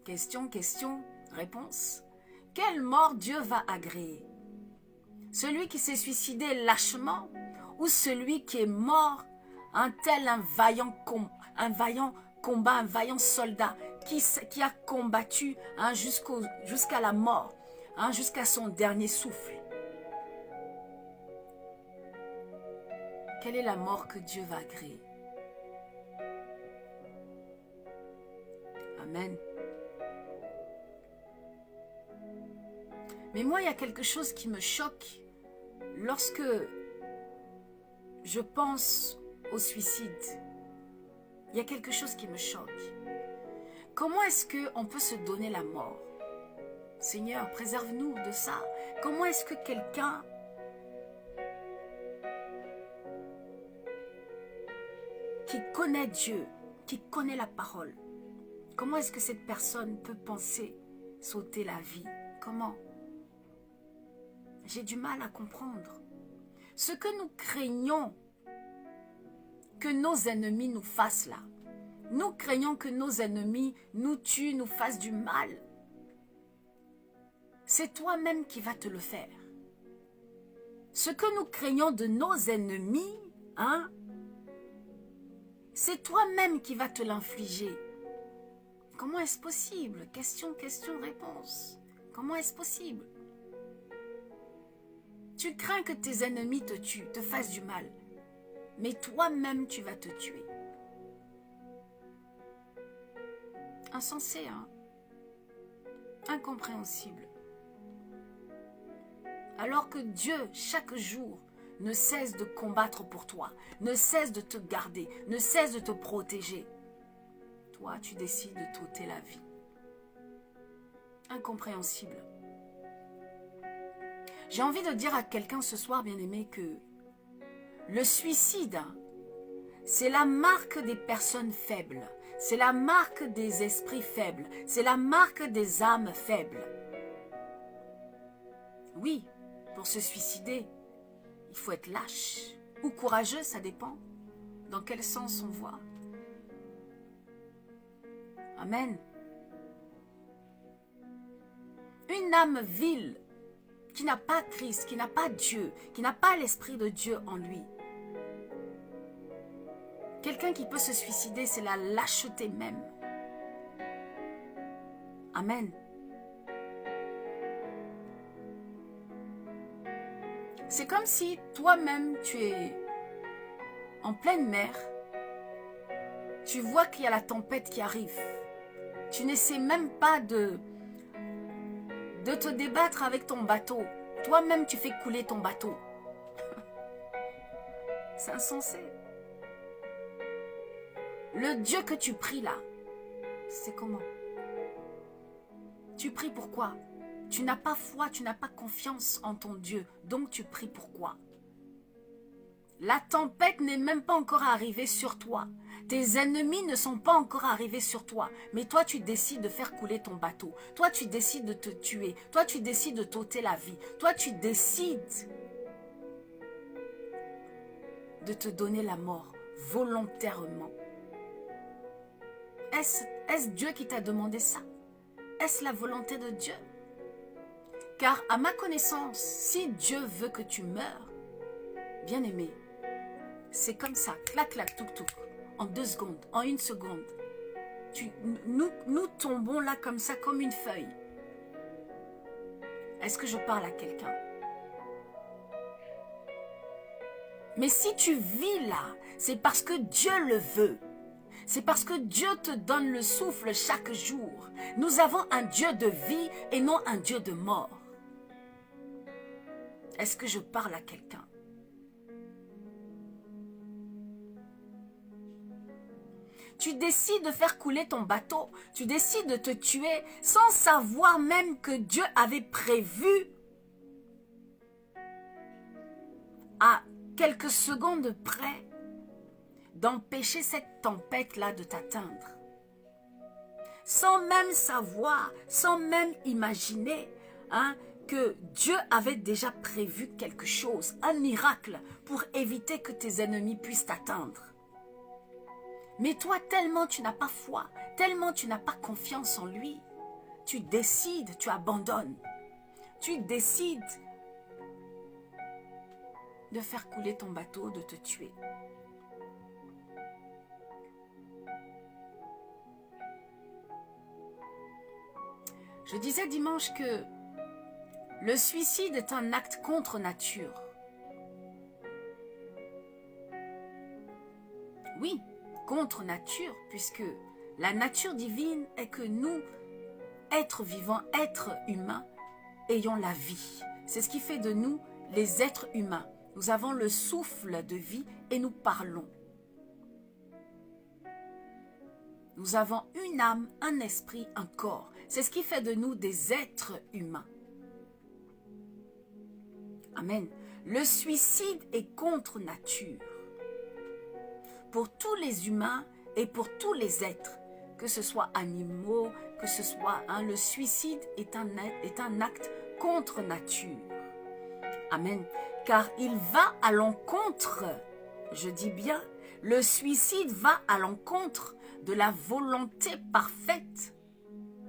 Question, question, réponse. Quelle mort Dieu va agréer? Celui qui s'est suicidé lâchement ou celui qui est mort, un vaillant combat, un vaillant soldat qui a combattu jusqu'à la mort, jusqu'à son dernier souffle? Quelle est la mort que Dieu va agréer? Amen. Mais moi, il y a quelque chose qui me choque lorsque je pense au suicide. Il y a quelque chose qui me choque. Comment est-ce qu'on peut se donner la mort? Seigneur, préserve-nous de ça. Comment est-ce que quelqu'un qui connaît Dieu, qui connaît la parole, comment est-ce que cette personne peut penser sauter la vie? Comment? J'ai du mal à comprendre. Ce que nous craignons que nos ennemis nous fassent là, nous craignons que nos ennemis nous tuent, nous fassent du mal. C'est toi-même qui vas te le faire. Ce que nous craignons de nos ennemis, c'est toi-même qui vas te l'infliger. Comment est-ce possible? Question, question, réponse. Comment est-ce possible? Tu crains que tes ennemis te tuent, te fassent du mal. Mais toi-même, tu vas te tuer. Insensé, Incompréhensible. Alors que Dieu, chaque jour, ne cesse de combattre pour toi, ne cesse de te garder, ne cesse de te protéger. Toi, tu décides de t'ôter la vie. Incompréhensible. J'ai envie de dire à quelqu'un ce soir, bien-aimé, que le suicide, c'est la marque des personnes faibles. C'est la marque des esprits faibles. C'est la marque des âmes faibles. Oui, pour se suicider, il faut être lâche ou courageux, ça dépend. Dans quel sens on voit. Amen. Une âme vile, qui n'a pas Christ, qui n'a pas Dieu, qui n'a pas l'Esprit de Dieu en lui. Quelqu'un qui peut se suicider, c'est la lâcheté même. Amen. C'est comme si toi-même, tu es en pleine mer, Tu vois qu'il y a la tempête qui arrive. Tu n'essaies même pas de te débattre avec ton bateau. Toi-même, tu fais couler ton bateau. C'est insensé. Le Dieu que tu pries là, c'est comment? Tu pries pourquoi? Tu n'as pas foi, tu n'as pas confiance en ton Dieu. Donc tu pries pourquoi? La tempête n'est même pas encore arrivée sur toi. Tes ennemis ne sont pas encore arrivés sur toi. Mais toi, tu décides de faire couler ton bateau. Toi, tu décides de te tuer. Toi, tu décides de t'ôter la vie. Toi, tu décides de te donner la mort volontairement. Est-ce Dieu qui t'a demandé ça? Est-ce la volonté de Dieu? Car à ma connaissance, si Dieu veut que tu meurs, bien aimé, c'est comme ça, clac, clac, touc, touc, en 2 secondes, en 1 seconde. Nous tombons là comme ça, comme une feuille. Est-ce que je parle à quelqu'un? Mais si tu vis là, c'est parce que Dieu le veut. C'est parce que Dieu te donne le souffle chaque jour. Nous avons un Dieu de vie et non un Dieu de mort. Est-ce que je parle à quelqu'un? Tu décides de faire couler ton bateau. Tu décides de te tuer sans savoir même que Dieu avait prévu à quelques secondes près d'empêcher cette tempête-là de t'atteindre. Sans même savoir, sans même imaginer que Dieu avait déjà prévu quelque chose, un miracle pour éviter que tes ennemis puissent t'atteindre. Mais toi, tellement tu n'as pas foi, tellement tu n'as pas confiance en lui, tu décides, tu abandonnes. Tu décides de faire couler ton bateau, de te tuer. Je disais dimanche que le suicide est un acte contre nature. Oui, contre nature, puisque la nature divine est que nous, êtres vivants, êtres humains, ayons la vie. C'est ce qui fait de nous les êtres humains. Nous avons le souffle de vie et nous parlons. Nous avons une âme, un esprit, un corps. C'est ce qui fait de nous des êtres humains. Amen. Le suicide est contre nature. Pour tous les humains et pour tous les êtres, que ce soit animaux, que ce soit... le suicide est un acte contre nature. Amen. Car il va à l'encontre, je dis bien, le suicide va à l'encontre de la volonté parfaite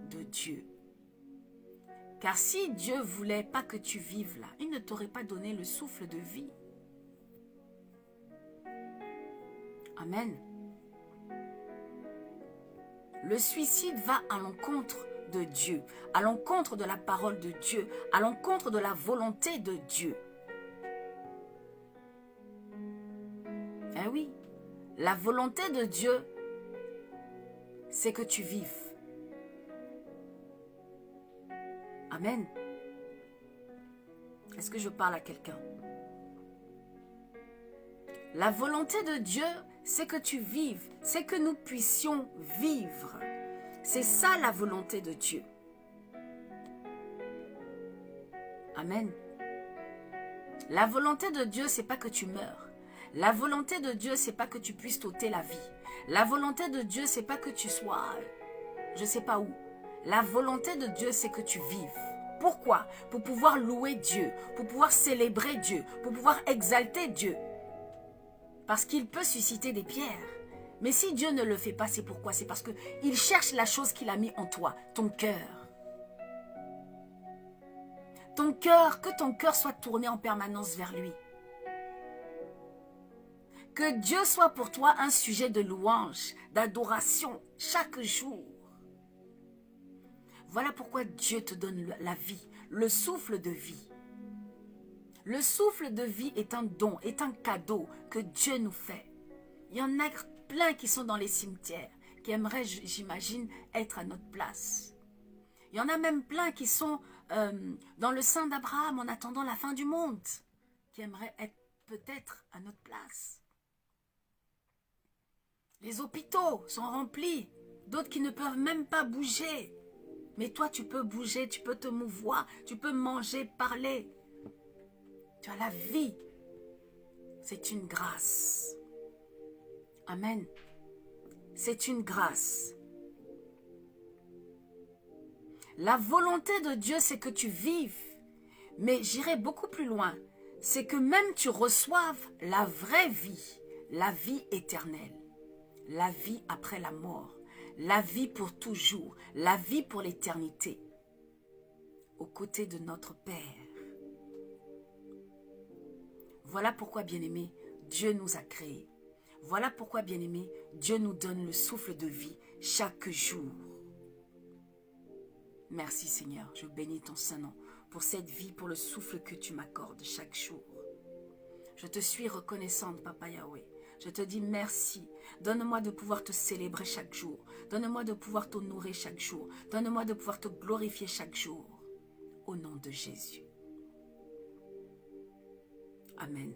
de Dieu. Car si Dieu ne voulait pas que tu vives là, il ne t'aurait pas donné le souffle de vie. Amen. Le suicide va à l'encontre de Dieu, à l'encontre de la parole de Dieu, à l'encontre de la volonté de Dieu. Eh oui, la volonté de Dieu, c'est que tu vives. Amen. Est-ce que je parle à quelqu'un? La volonté de Dieu, c'est que tu vives, c'est que nous puissions vivre. C'est ça la volonté de Dieu. Amen. La volonté de Dieu, c'est pas que tu meurs. La volonté de Dieu, c'est pas que tu puisses t'ôter la vie. La volonté de Dieu, c'est pas que tu sois, je sais pas où. La volonté de Dieu, c'est que tu vives. Pourquoi? Pour pouvoir louer Dieu, pour pouvoir célébrer Dieu, pour pouvoir exalter Dieu. Parce qu'il peut susciter des pierres. Mais si Dieu ne le fait pas, c'est pourquoi? C'est parce qu'il cherche la chose qu'il a mis en toi, ton cœur. Ton cœur, que ton cœur soit tourné en permanence vers lui. Que Dieu soit pour toi un sujet de louange, d'adoration, chaque jour. Voilà pourquoi Dieu te donne la vie, le souffle de vie. Le souffle de vie est un don, est un cadeau que Dieu nous fait. Il y en a plein qui sont dans les cimetières, qui aimeraient, j'imagine, être à notre place. Il y en a même plein qui sont dans le sein d'Abraham en attendant la fin du monde, qui aimeraient être peut-être à notre place. Les hôpitaux sont remplis, d'autres qui ne peuvent même pas bouger. Mais toi, tu peux bouger, tu peux te mouvoir, tu peux manger, parler. Tu as la vie. C'est une grâce. Amen. C'est une grâce. La volonté de Dieu, c'est que tu vives. Mais j'irai beaucoup plus loin. C'est que même tu reçoives la vraie vie, la vie éternelle, la vie après la mort, la vie pour toujours, la vie pour l'éternité, aux côtés de notre Père. Voilà pourquoi, bien-aimés, Dieu nous a créés. Voilà pourquoi, bien-aimés, Dieu nous donne le souffle de vie chaque jour. Merci Seigneur, je bénis ton Saint-Nom pour cette vie, pour le souffle que tu m'accordes chaque jour. Je te suis reconnaissante, Papa Yahweh. Je te dis merci. Donne-moi de pouvoir te célébrer chaque jour. Donne-moi de pouvoir t'honorer chaque jour. Donne-moi de pouvoir te glorifier chaque jour. Au nom de Jésus. Amen.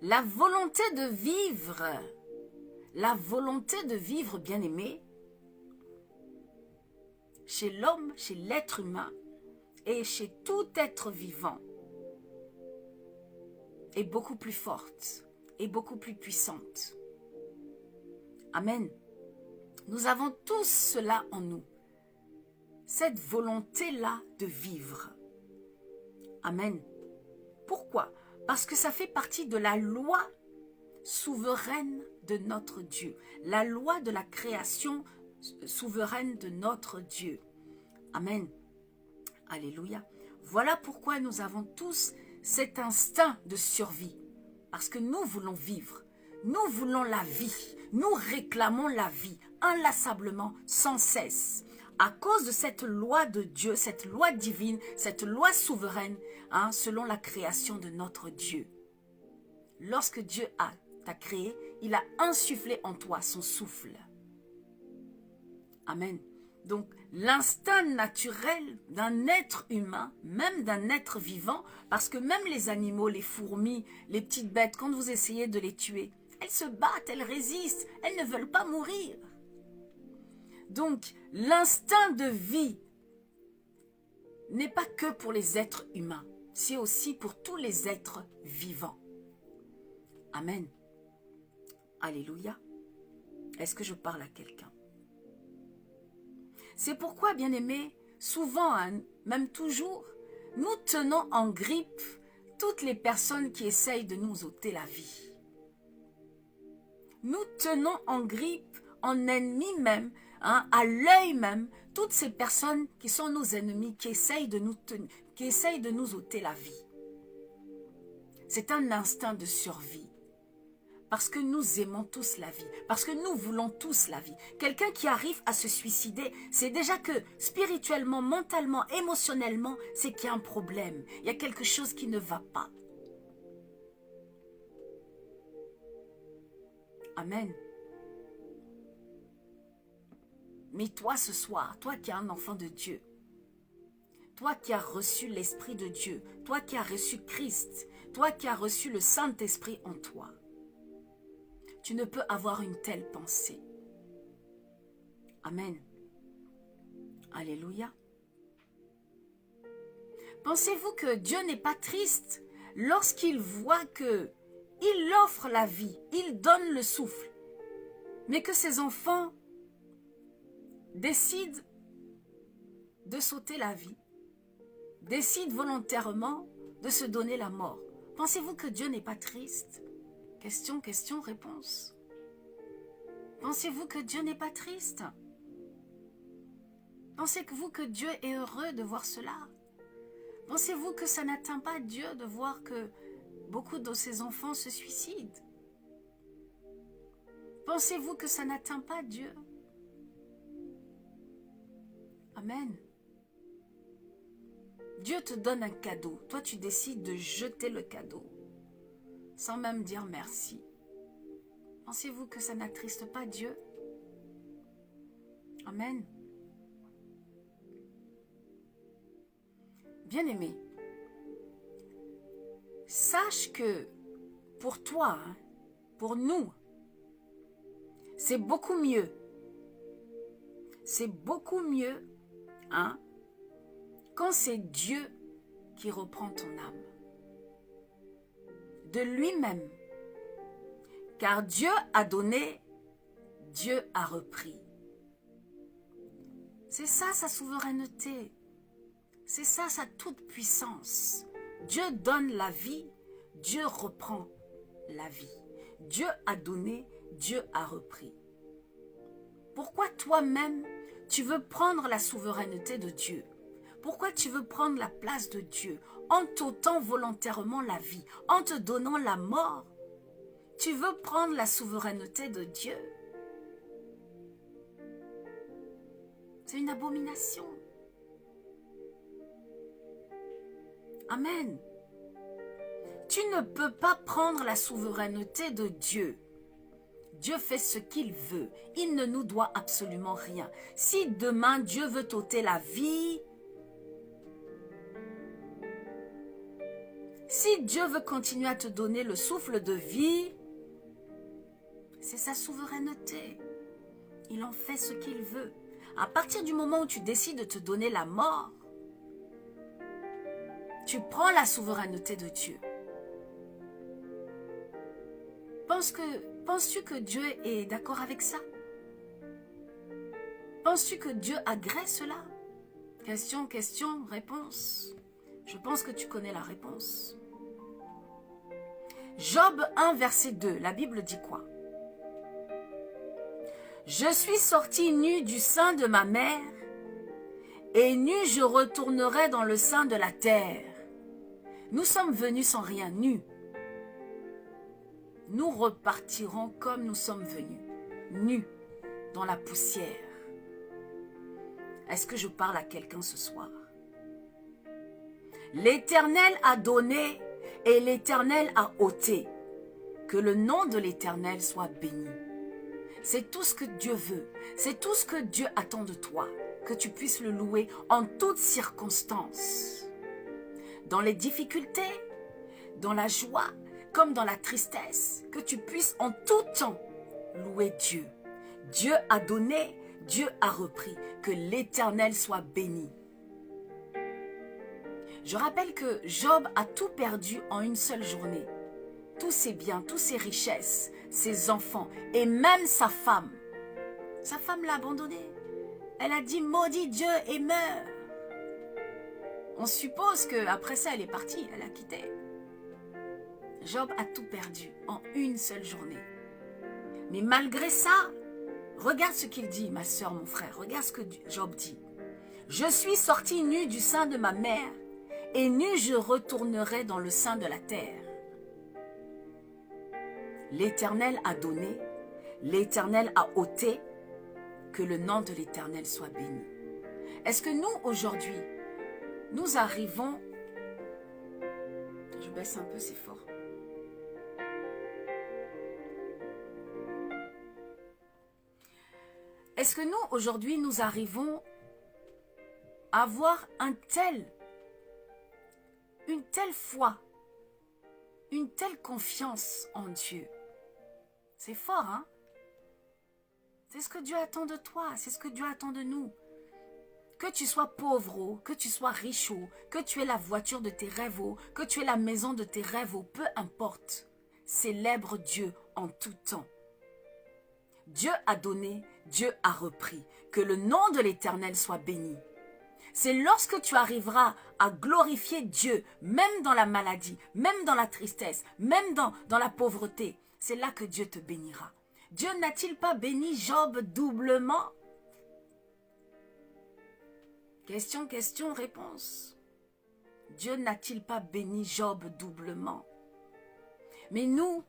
La volonté de vivre, bien-aimé, chez l'homme, chez l'être humain et chez tout être vivant est beaucoup plus forte et beaucoup plus puissante. Amen. Nous avons tous cela en nous, cette volonté-là de vivre. Amen. Pourquoi? Parce que ça fait partie de la loi souveraine de notre Dieu, la loi de la création souveraine de notre Dieu. Amen. Alléluia. Voilà pourquoi nous avons tous cet instinct de survie. Parce que nous voulons vivre. Nous voulons la vie. Nous réclamons la vie inlassablement, sans cesse. À cause de cette loi de Dieu, cette loi divine, cette loi souveraine, selon la création de notre Dieu. Lorsque Dieu t'a créé, il a insufflé en toi son souffle. Amen. Donc, l'instinct naturel d'un être humain, même d'un être vivant, parce que même les animaux, les fourmis, les petites bêtes, quand vous essayez de les tuer, elles se battent, elles résistent, elles ne veulent pas mourir. Donc, l'instinct de vie n'est pas que pour les êtres humains, c'est aussi pour tous les êtres vivants. Amen. Alléluia. Est-ce que je parle à quelqu'un? C'est pourquoi, bien-aimés, souvent, même toujours, nous tenons en grippe toutes les personnes qui essayent de nous ôter la vie. Nous tenons en grippe, en ennemis même, à l'œil même, toutes ces personnes qui sont nos ennemis, qui essayent de nous ôter la vie. C'est un instinct de survie. Parce que nous aimons tous la vie. Parce que nous voulons tous la vie. Quelqu'un qui arrive à se suicider, c'est déjà que spirituellement, mentalement, émotionnellement, c'est qu'il y a un problème. Il y a quelque chose qui ne va pas. Amen. Mais toi ce soir, toi qui es un enfant de Dieu, toi qui as reçu l'Esprit de Dieu, toi qui as reçu Christ, toi qui as reçu le Saint-Esprit en toi, tu ne peux avoir une telle pensée. Amen. Alléluia. Pensez-vous que Dieu n'est pas triste lorsqu'il voit que il offre la vie, il donne le souffle, mais que ses enfants décident de s'ôter la vie, décident volontairement de se donner la mort? Pensez-vous que Dieu n'est pas triste? Question, question, réponse. Pensez-vous que Dieu n'est pas triste? Pensez-vous que Dieu est heureux de voir cela? Pensez-vous que ça n'atteint pas Dieu de voir que beaucoup de ses enfants se suicident? Pensez-vous que ça n'atteint pas Dieu? Amen. Dieu te donne un cadeau. Toi, tu décides de jeter le cadeau sans même dire merci. Pensez-vous que ça n'attriste pas Dieu? Amen. Bien-aimé, sache que pour toi, hein, pour nous, c'est beaucoup mieux. C'est beaucoup mieux, hein, quand c'est Dieu qui reprend ton âme. De lui-même. Car Dieu a donné, Dieu a repris. C'est ça sa souveraineté. C'est ça sa toute-puissance. Dieu donne la vie, Dieu reprend la vie. Dieu a donné, Dieu a repris. Pourquoi toi-même, tu veux prendre la souveraineté de Dieu? Pourquoi tu veux prendre la place de Dieu en t'ôtant volontairement la vie, en te donnant la mort? Tu veux prendre la souveraineté de Dieu? C'est une abomination. Amen. Tu ne peux pas prendre la souveraineté de Dieu. Dieu fait ce qu'il veut. Il ne nous doit absolument rien. Si demain Dieu veut t'ôter la vie, si Dieu veut continuer à te donner le souffle de vie, c'est sa souveraineté. Il en fait ce qu'il veut. À partir du moment où tu décides de te donner la mort, tu prends la souveraineté de Dieu. Penses-tu que Dieu est d'accord avec ça? Penses-tu que Dieu agrée cela? Question, question, réponse. Je pense que tu connais la réponse. Job 1, verset 2, la Bible dit quoi? Je suis sorti nu du sein de ma mère, et nu je retournerai dans le sein de la terre. Nous sommes venus sans rien, nus. Nous repartirons comme nous sommes venus, nus, dans la poussière. Est-ce que je parle à quelqu'un ce soir? L'Éternel a donné et l'Éternel a ôté. Que le nom de l'Éternel soit béni. C'est tout ce que Dieu veut. C'est tout ce que Dieu attend de toi. Que tu puisses le louer en toutes circonstances. Dans les difficultés, dans la joie, comme dans la tristesse. Que tu puisses en tout temps louer Dieu. Dieu a donné, Dieu a repris. Que l'Éternel soit béni. Je rappelle que Job a tout perdu en une seule journée. Tous ses biens, toutes ses richesses, ses enfants et même sa femme. Sa femme l'a abandonné. Elle a dit maudit Dieu et meurt. On suppose qu'après ça elle est partie, elle a quitté. Job a tout perdu en une seule journée. Mais malgré ça, regarde ce qu'il dit, ma soeur, mon frère. Regarde ce que Job dit. Je suis sorti nu du sein de ma mère et nu je retournerai dans le sein de la terre. L'Éternel a donné, l'Éternel a ôté, que le nom de l'Éternel soit béni. Est-ce que nous, aujourd'hui, nous arrivons... Je baisse un peu, c'est fort. Est-ce que nous, aujourd'hui, nous arrivons à avoir une telle foi, une telle confiance en Dieu? C'est fort, hein? C'est ce que Dieu attend de toi, c'est ce que Dieu attend de nous. Que tu sois pauvre, que tu sois riche, que tu aies la voiture de tes rêves, que tu aies la maison de tes rêves, peu importe. Célèbre Dieu en tout temps. Dieu a donné, Dieu a repris. Que le nom de l'Éternel soit béni. C'est lorsque tu arriveras à glorifier Dieu, même dans la maladie, même dans la tristesse, même dans la pauvreté, c'est là que Dieu te bénira. Dieu n'a-t-il pas béni Job doublement? Question, question, réponse. Dieu n'a-t-il pas béni Job doublement? Mais nous,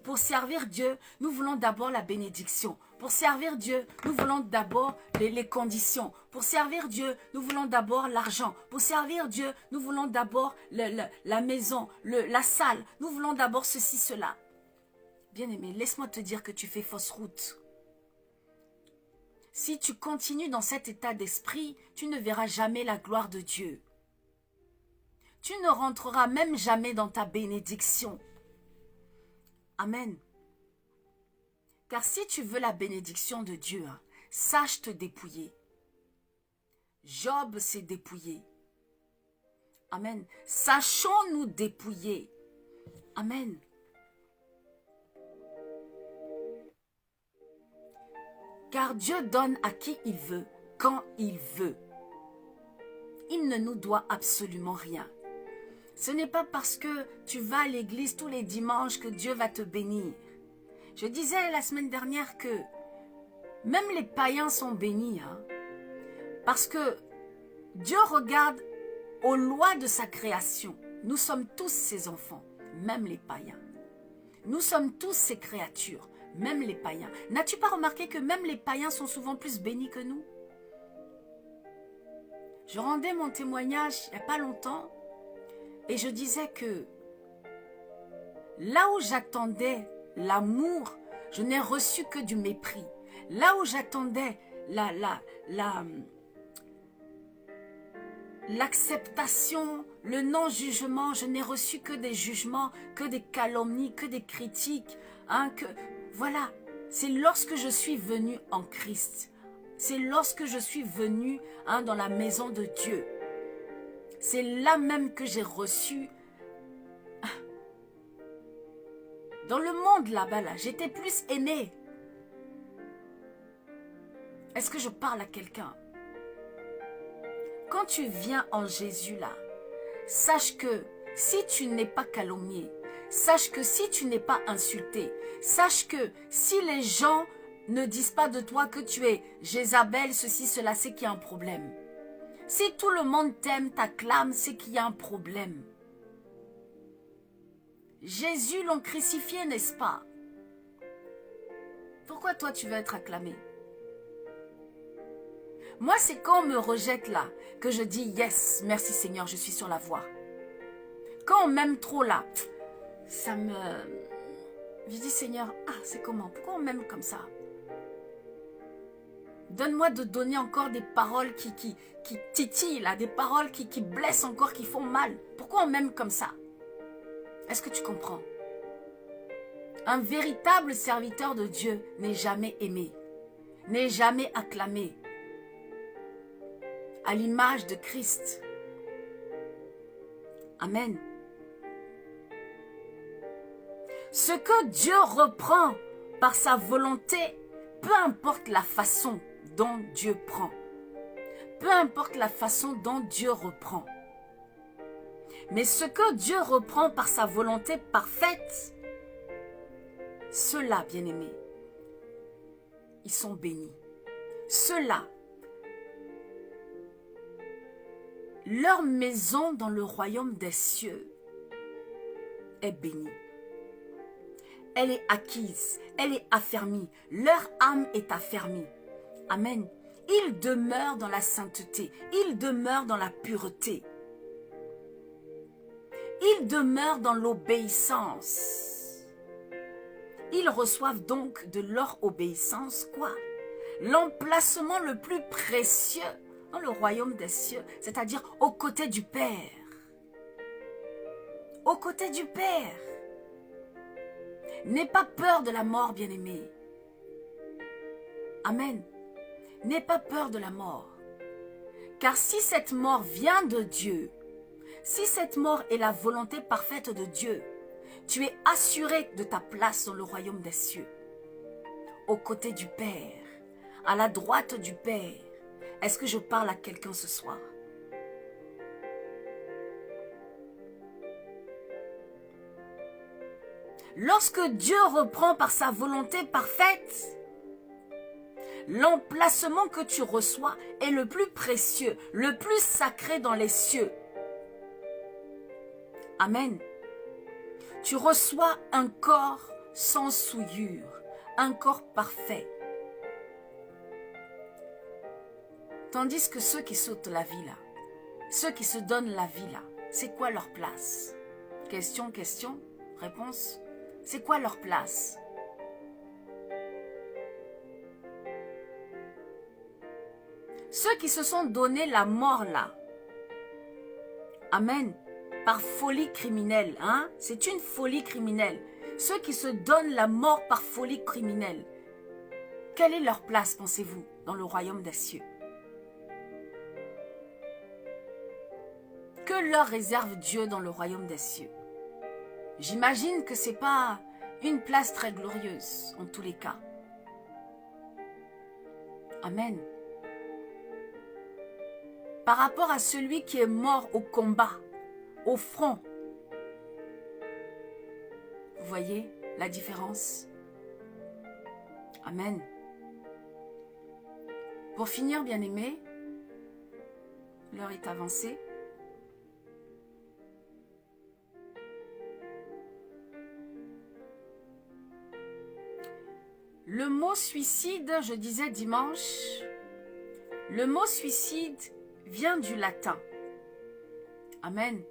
pour servir Dieu, nous voulons d'abord la bénédiction. Pour servir Dieu, nous voulons d'abord les conditions. Pour servir Dieu, nous voulons d'abord l'argent. Pour servir Dieu, nous voulons d'abord la maison, la salle. Nous voulons d'abord ceci, cela. Bien-aimé, laisse-moi te dire que tu fais fausse route. Si tu continues dans cet état d'esprit, tu ne verras jamais la gloire de Dieu. Tu ne rentreras même jamais dans ta bénédiction. Amen. Car si tu veux la bénédiction de Dieu, sache te dépouiller. Job s'est dépouillé. Amen. Sachons-nous dépouiller. Amen. Car Dieu donne à qui il veut, quand il veut. Il ne nous doit absolument rien. Ce n'est pas parce que tu vas à l'église tous les dimanches que Dieu va te bénir. Je disais la semaine dernière que même les païens sont bénis. Parce que Dieu regarde aux lois de sa création. Nous sommes tous ses enfants, même les païens. Nous sommes tous ses créatures, même les païens. N'as-tu pas remarqué que même les païens sont souvent plus bénis que nous? Je rendais mon témoignage il n'y a pas longtemps et je disais que là où j'attendais l'amour, je n'ai reçu que du mépris. Là où j'attendais l'acceptation, le non-jugement, je n'ai reçu que des jugements, que des calomnies, que des critiques. Voilà, c'est lorsque je suis venue en Christ. C'est lorsque je suis venue dans la maison de Dieu. C'est là même que j'ai reçu. Dans le monde là-bas, j'étais plus aimée. Est-ce que je parle à quelqu'un? Quand tu viens en Jésus là, sache que si tu n'es pas calomnié, sache que si tu n'es pas insulté, sache que si les gens ne disent pas de toi que tu es Jézabel, ceci, cela, c'est qu'il y a un problème. Si tout le monde t'aime, t'acclame, c'est qu'il y a un problème. Jésus l'ont crucifié, n'est-ce pas? Pourquoi toi tu veux être acclamé? Moi, c'est quand on me rejette là, que je dis yes, merci Seigneur, je suis sur la voie. Quand on m'aime trop là, ça me... Je dis Seigneur, c'est comment? Pourquoi on m'aime comme ça? Donne-moi de donner encore des paroles qui titillent, là, des paroles qui blessent encore, qui font mal. Pourquoi on m'aime comme ça? Est-ce que tu comprends? Un véritable serviteur de Dieu n'est jamais aimé, n'est jamais acclamé. À l'image de Christ. Amen. Ce que Dieu reprend par sa volonté, peu importe la façon dont Dieu prend, peu importe la façon dont Dieu reprend, mais ce que Dieu reprend par sa volonté parfaite, ceux-là, bien-aimés, ils sont bénis. Ceux-là, leur maison dans le royaume des cieux est bénie. Elle est acquise, elle est affermie. Leur âme est affermie. Amen. Ils demeurent dans la sainteté. Ils demeurent dans la pureté. Ils demeurent dans l'obéissance. Ils reçoivent donc de leur obéissance quoi? L'emplacement le plus précieux dans le royaume des cieux, c'est-à-dire aux côtés du Père. Aux côtés du Père. N'aie pas peur de la mort, bien-aimé. Amen. N'aie pas peur de la mort. Car si cette mort vient de Dieu, si cette mort est la volonté parfaite de Dieu, tu es assuré de ta place dans le royaume des cieux. Aux côtés du Père, à la droite du Père. Est-ce que je parle à quelqu'un ce soir? Lorsque Dieu reprend par sa volonté parfaite, l'emplacement que tu reçois est le plus précieux, le plus sacré dans les cieux. Amen. Tu reçois un corps sans souillure, un corps parfait. Tandis que ceux qui sautent la vie là, ceux qui se donnent la vie là, c'est quoi leur place? Question, réponse. C'est quoi leur place? Ceux qui se sont donné la mort là. Amen. Par folie criminelle. Hein? C'est une folie criminelle. Ceux qui se donnent la mort par folie criminelle. Quelle est leur place, pensez-vous, dans le royaume des cieux? Que leur réserve Dieu dans le royaume des cieux? J'imagine que ce n'est pas une place très glorieuse, en tous les cas. Amen. Par rapport à celui qui est mort au combat, au front. Vous voyez la différence? Amen. Pour finir, bien-aimés, l'heure est avancée. Le mot suicide, je disais dimanche, le mot suicide vient du latin. Amen.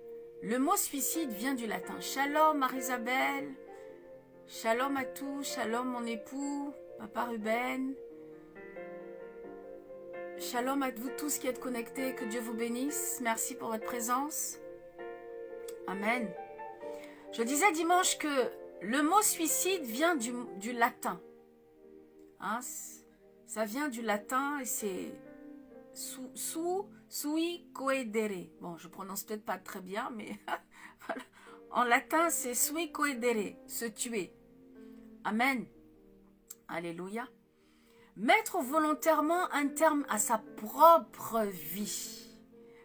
Le mot suicide vient du latin. Shalom Marie-Isabelle, shalom à tous, shalom mon époux, papa Ruben. Shalom à vous tous qui êtes connectés, que Dieu vous bénisse. Merci pour votre présence. Amen. Je disais dimanche que le mot suicide vient du latin. Hein, ça vient du latin et c'est sui coedere. Bon, je prononce peut-être pas très bien, mais voilà. En latin, c'est sui coedere, se tuer. Amen. Alléluia. Mettre volontairement un terme à sa propre vie.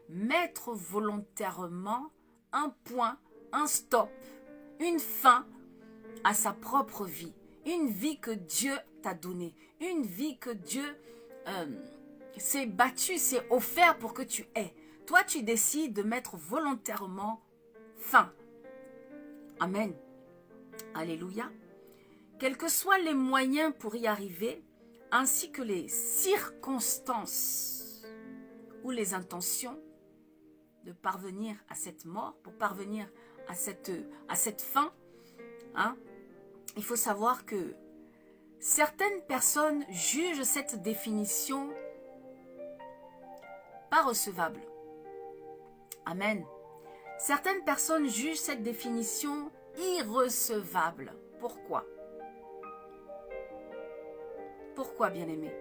Mettre volontairement un point, un stop, une fin à sa propre vie. Une vie que Dieu t'a donnée. Une vie que Dieu s'est battu, s'est offert pour que tu aies. Toi, tu décides de mettre volontairement fin. Amen. Alléluia. Quels que soient les moyens pour y arriver, ainsi que les circonstances ou les intentions de parvenir à cette mort, pour parvenir à cette fin, hein, il faut savoir que certaines personnes jugent cette définition pas recevable. Amen. Certaines personnes jugent cette définition irrecevable. Pourquoi? Pourquoi, bien-aimés?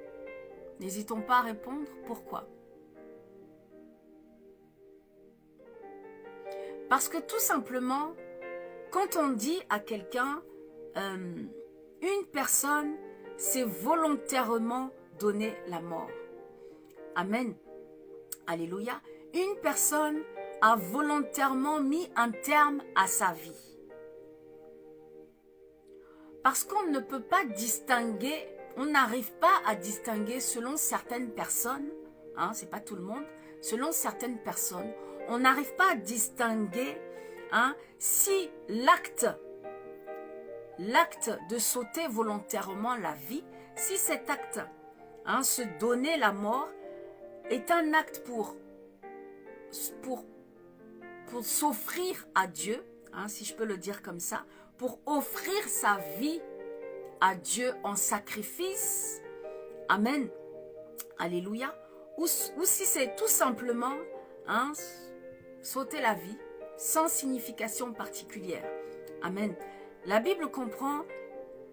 N'hésitons pas à répondre. Pourquoi? Parce que tout simplement, quand on dit à quelqu'un, une personne s'est volontairement donné la mort. Amen. Alléluia. Une personne a volontairement mis un terme à sa vie. Parce qu'on ne peut pas distinguer, on n'arrive pas à distinguer selon certaines personnes, hein, c'est pas tout le monde, selon certaines personnes, on n'arrive pas à distinguer, hein, si l'acte de sauter volontairement la vie, si cet acte, hein, se donner la mort, est un acte pour s'offrir à Dieu, hein, si je peux le dire comme ça, pour offrir sa vie à Dieu en sacrifice. Amen. Alléluia. Ou si c'est tout simplement, hein, sauter la vie sans signification particulière. Amen. La Bible comprend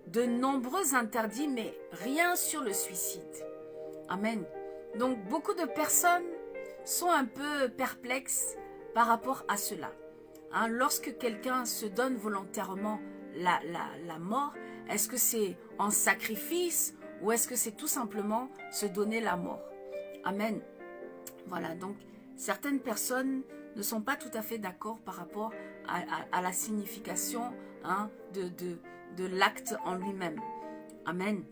de nombreux interdits, mais rien sur le suicide. Amen. Donc, beaucoup de personnes sont un peu perplexes par rapport à cela. Hein, lorsque quelqu'un se donne volontairement la mort, est-ce que c'est en sacrifice ou est-ce que c'est tout simplement se donner la mort? Amen. Voilà, donc certaines personnes ne sont pas tout à fait d'accord par rapport à la signification, hein, de l'acte en lui-même. Amen.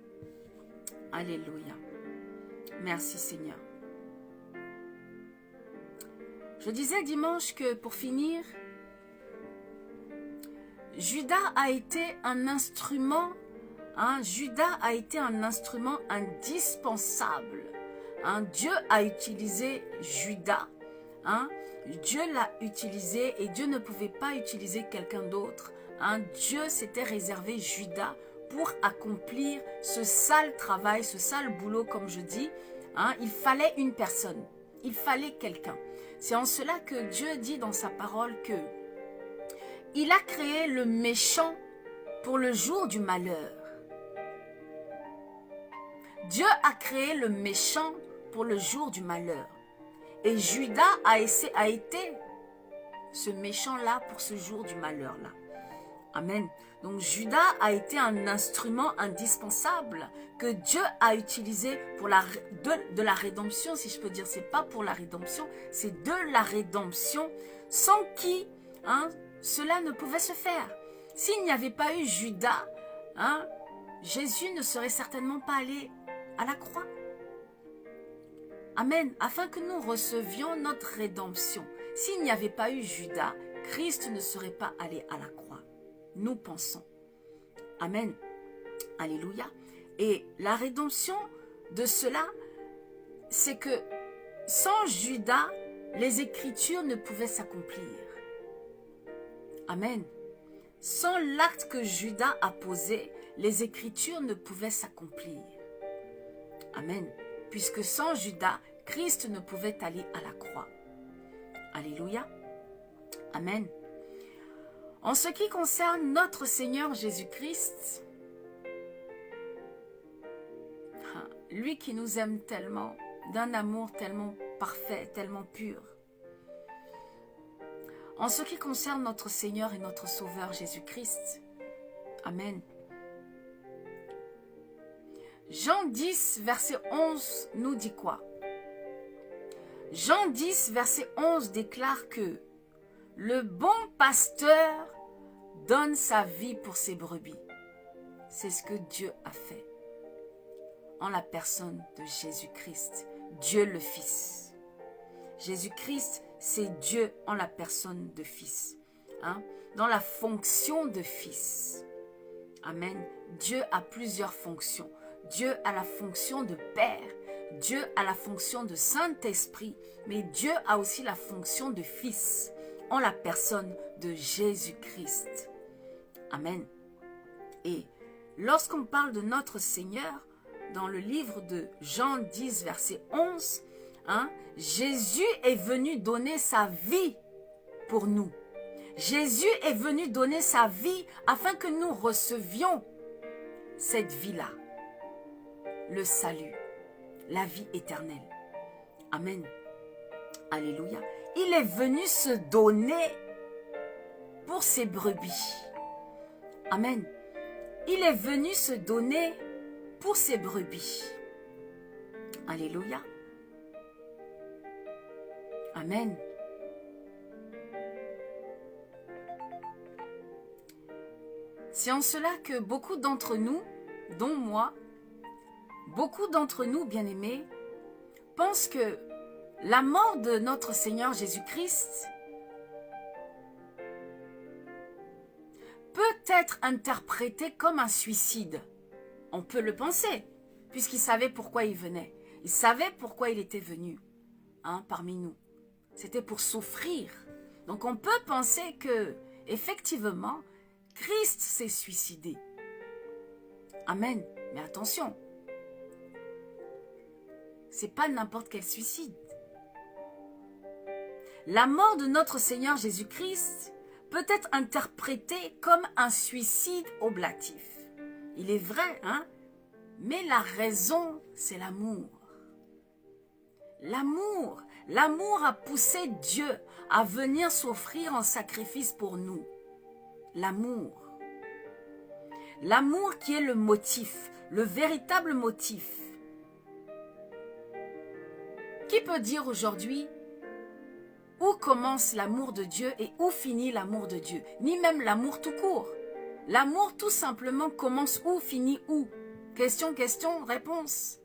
Alléluia. Merci Seigneur. Je disais dimanche que pour finir, Judas a été un instrument, hein, Judas a été un instrument indispensable. Hein, Dieu a utilisé Judas, hein, Dieu l'a utilisé et Dieu ne pouvait pas utiliser quelqu'un d'autre. Hein, Dieu s'était réservé Judas pour accomplir ce sale travail, ce sale boulot, comme je dis, Hein, il fallait une personne. Il fallait quelqu'un. C'est en cela que Dieu dit dans sa parole que il a créé le méchant pour le jour du malheur. Dieu a créé le méchant pour le jour du malheur. Et Judas a été ce méchant-là pour ce jour du malheur-là. Amen. Donc Judas a été un instrument indispensable que Dieu a utilisé pour de la rédemption, si je peux dire. C'est pas pour la rédemption, c'est de la rédemption sans qui cela ne pouvait se faire. S'il n'y avait pas eu Judas, Jésus ne serait certainement pas allé à la croix. Amen. Afin que nous recevions notre rédemption. S'il n'y avait pas eu Judas, Christ ne serait pas allé à la croix. Nous pensons. Amen. Alléluia. Et la rédemption de cela, c'est que sans Judas, les Écritures ne pouvaient s'accomplir. Amen. Sans l'acte que Judas a posé, les Écritures ne pouvaient s'accomplir. Amen. Puisque sans Judas, Christ ne pouvait aller à la croix. Alléluia. Amen. En ce qui concerne notre Seigneur Jésus-Christ, lui qui nous aime tellement, d'un amour tellement parfait, tellement pur. En ce qui concerne notre Seigneur et notre Sauveur Jésus-Christ, amen. Jean 10, verset 11 nous dit quoi? Jean 10, verset 11 déclare que le bon pasteur donne sa vie pour ses brebis. C'est ce que Dieu a fait en la personne de Jésus-Christ, Dieu le Fils. Jésus-Christ, c'est Dieu en la personne de Fils, dans la fonction de Fils. Amen. Dieu a plusieurs fonctions. Dieu a la fonction de Père, Dieu a la fonction de Saint-Esprit, mais Dieu a aussi la fonction de Fils en la personne de Jésus-Christ. Amen. Et lorsqu'on parle de notre Seigneur, dans le livre de Jean 10, verset 11, Jésus est venu donner sa vie pour nous. Jésus est venu donner sa vie afin que nous recevions cette vie-là. Le salut, la vie éternelle. Amen. Alléluia. Il est venu se donner pour ses brebis. Amen. Il est venu se donner pour ses brebis. Alléluia. Amen. C'est en cela que beaucoup d'entre nous, dont moi, beaucoup d'entre nous, bien-aimés, pensent que la mort de notre Seigneur Jésus-Christ peut être interprétée comme un suicide. On peut le penser, puisqu'il savait pourquoi il venait. Il savait pourquoi il était venu parmi nous. C'était pour souffrir. Donc on peut penser que, effectivement, Christ s'est suicidé. Amen. Mais attention, c'est pas n'importe quel suicide. La mort de notre Seigneur Jésus-Christ peut être interprétée comme un suicide oblatif. Il est vrai, mais la raison, c'est l'amour. L'amour. L'amour a poussé Dieu à venir s'offrir en sacrifice pour nous. L'amour. L'amour qui est le motif, le véritable motif. Qui peut dire aujourd'hui où commence l'amour de Dieu et où finit l'amour de Dieu? Ni même l'amour tout court. L'amour tout simplement commence où, finit où? Question, question, réponse.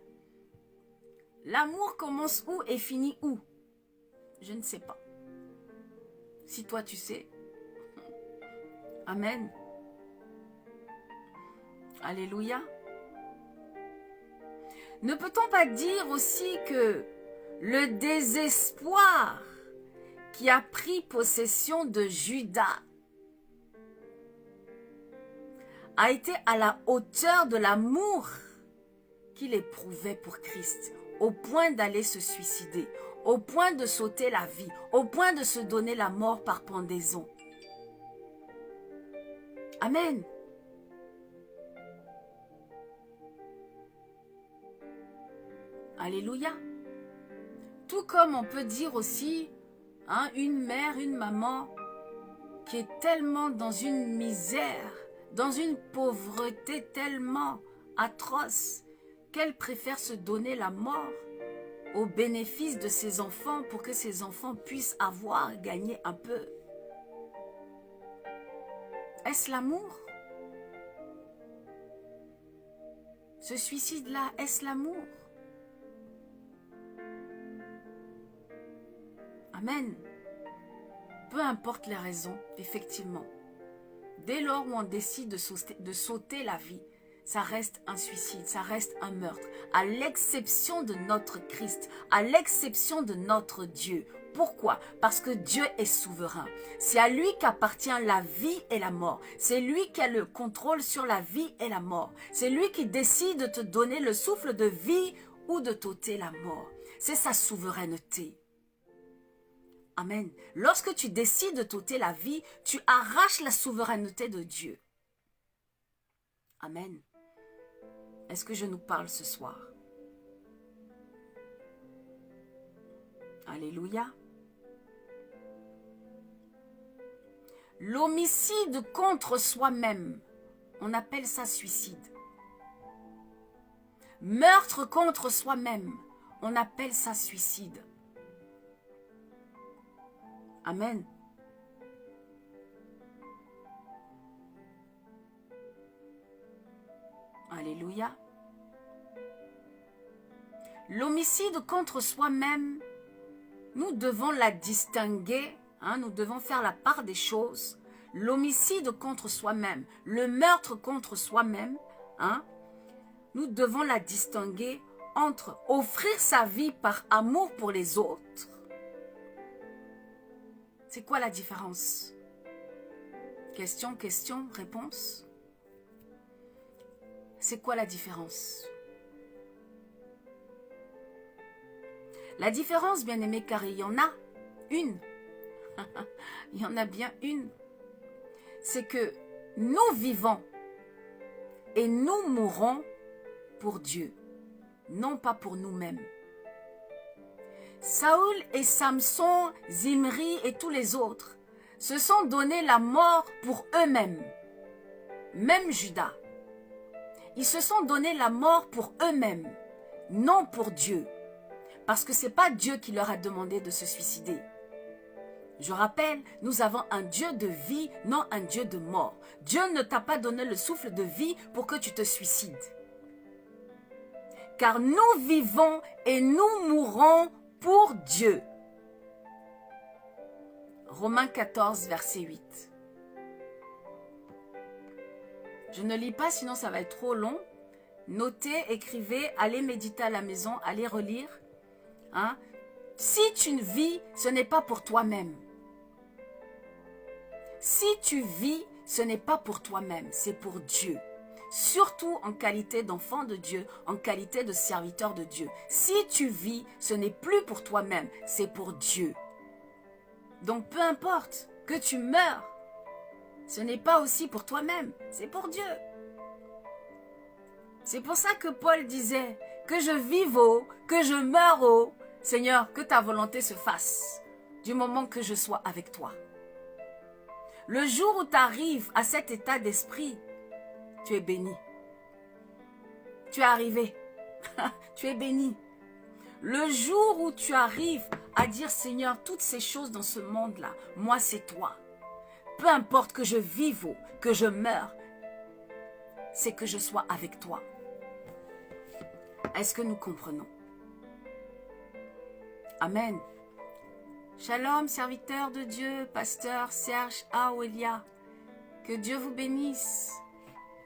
L'amour commence où et finit où? Je ne sais pas. Si toi tu sais. Amen. Alléluia. Ne peut-on pas dire aussi que le désespoir qui a pris possession de Judas a été à la hauteur de l'amour qu'il éprouvait pour Christ, au point d'aller se suicider, au point de sauter la vie, au point de se donner la mort par pendaison. Amen. Alléluia. Tout comme on peut dire aussi, hein, une mère, une maman qui est tellement dans une misère, dans une pauvreté tellement atroce qu'elle préfère se donner la mort au bénéfice de ses enfants pour que ses enfants puissent avoir gagné un peu. Est-ce l'amour? Ce suicide-là, est-ce l'amour? Amen. Peu importe les raisons, effectivement. Dès lors où on décide de sauter la vie, ça reste un suicide, ça reste un meurtre, à l'exception de notre Christ, à l'exception de notre Dieu. Pourquoi? Parce que Dieu est souverain. C'est à lui qu'appartient la vie et la mort. C'est lui qui a le contrôle sur la vie et la mort. C'est lui qui décide de te donner le souffle de vie ou de t'ôter la mort. C'est sa souveraineté. Amen. Lorsque tu décides de t'ôter la vie, tu arraches la souveraineté de Dieu. Amen. Est-ce que je nous parle ce soir? Alléluia. L'homicide contre soi-même, on appelle ça suicide. Meurtre contre soi-même, on appelle ça suicide. Amen. Alléluia. L'homicide contre soi-même, nous devons la distinguer, hein, nous devons faire la part des choses. L'homicide contre soi-même, le meurtre contre soi-même, hein, nous devons la distinguer entre offrir sa vie par amour pour les autres. C'est quoi la différence? Question, question, réponse. C'est quoi la différence? La différence, bien-aimés, car il y en a une. Il y en a bien une. C'est que nous vivons et nous mourons pour Dieu, non pas pour nous-mêmes. Saül et Samson, Zimri et tous les autres se sont donné la mort pour eux-mêmes. Même Judas. Ils se sont donné la mort pour eux-mêmes, non pour Dieu. Parce que ce n'est pas Dieu qui leur a demandé de se suicider. Je rappelle, nous avons un Dieu de vie, non un Dieu de mort. Dieu ne t'a pas donné le souffle de vie pour que tu te suicides. Car nous vivons et nous mourons pour Dieu. Romains 14, verset 8. Je ne lis pas, sinon ça va être trop long. Notez, écrivez, allez méditer à la maison, allez relire. Hein? Si tu vis, ce n'est pas pour toi-même. Si tu vis, ce n'est pas pour toi-même, c'est pour Dieu. Surtout en qualité d'enfant de Dieu, en qualité de serviteur de Dieu. Si tu vis, ce n'est plus pour toi-même, c'est pour Dieu. Donc peu importe que tu meurs, ce n'est pas aussi pour toi-même, c'est pour Dieu. C'est pour ça que Paul disait que je vive que je meure Seigneur, que ta volonté se fasse du moment que je sois avec toi. Le jour où tu arrives à cet état d'esprit, tu es béni. Tu es arrivé. Tu es béni. Le jour où tu arrives à dire, Seigneur, toutes ces choses dans ce monde-là, moi c'est toi. Peu importe que je vive ou que je meure, c'est que je sois avec toi. Est-ce que nous comprenons? Amen. Shalom, serviteur de Dieu, pasteur Serge Aouelia. Que Dieu vous bénisse.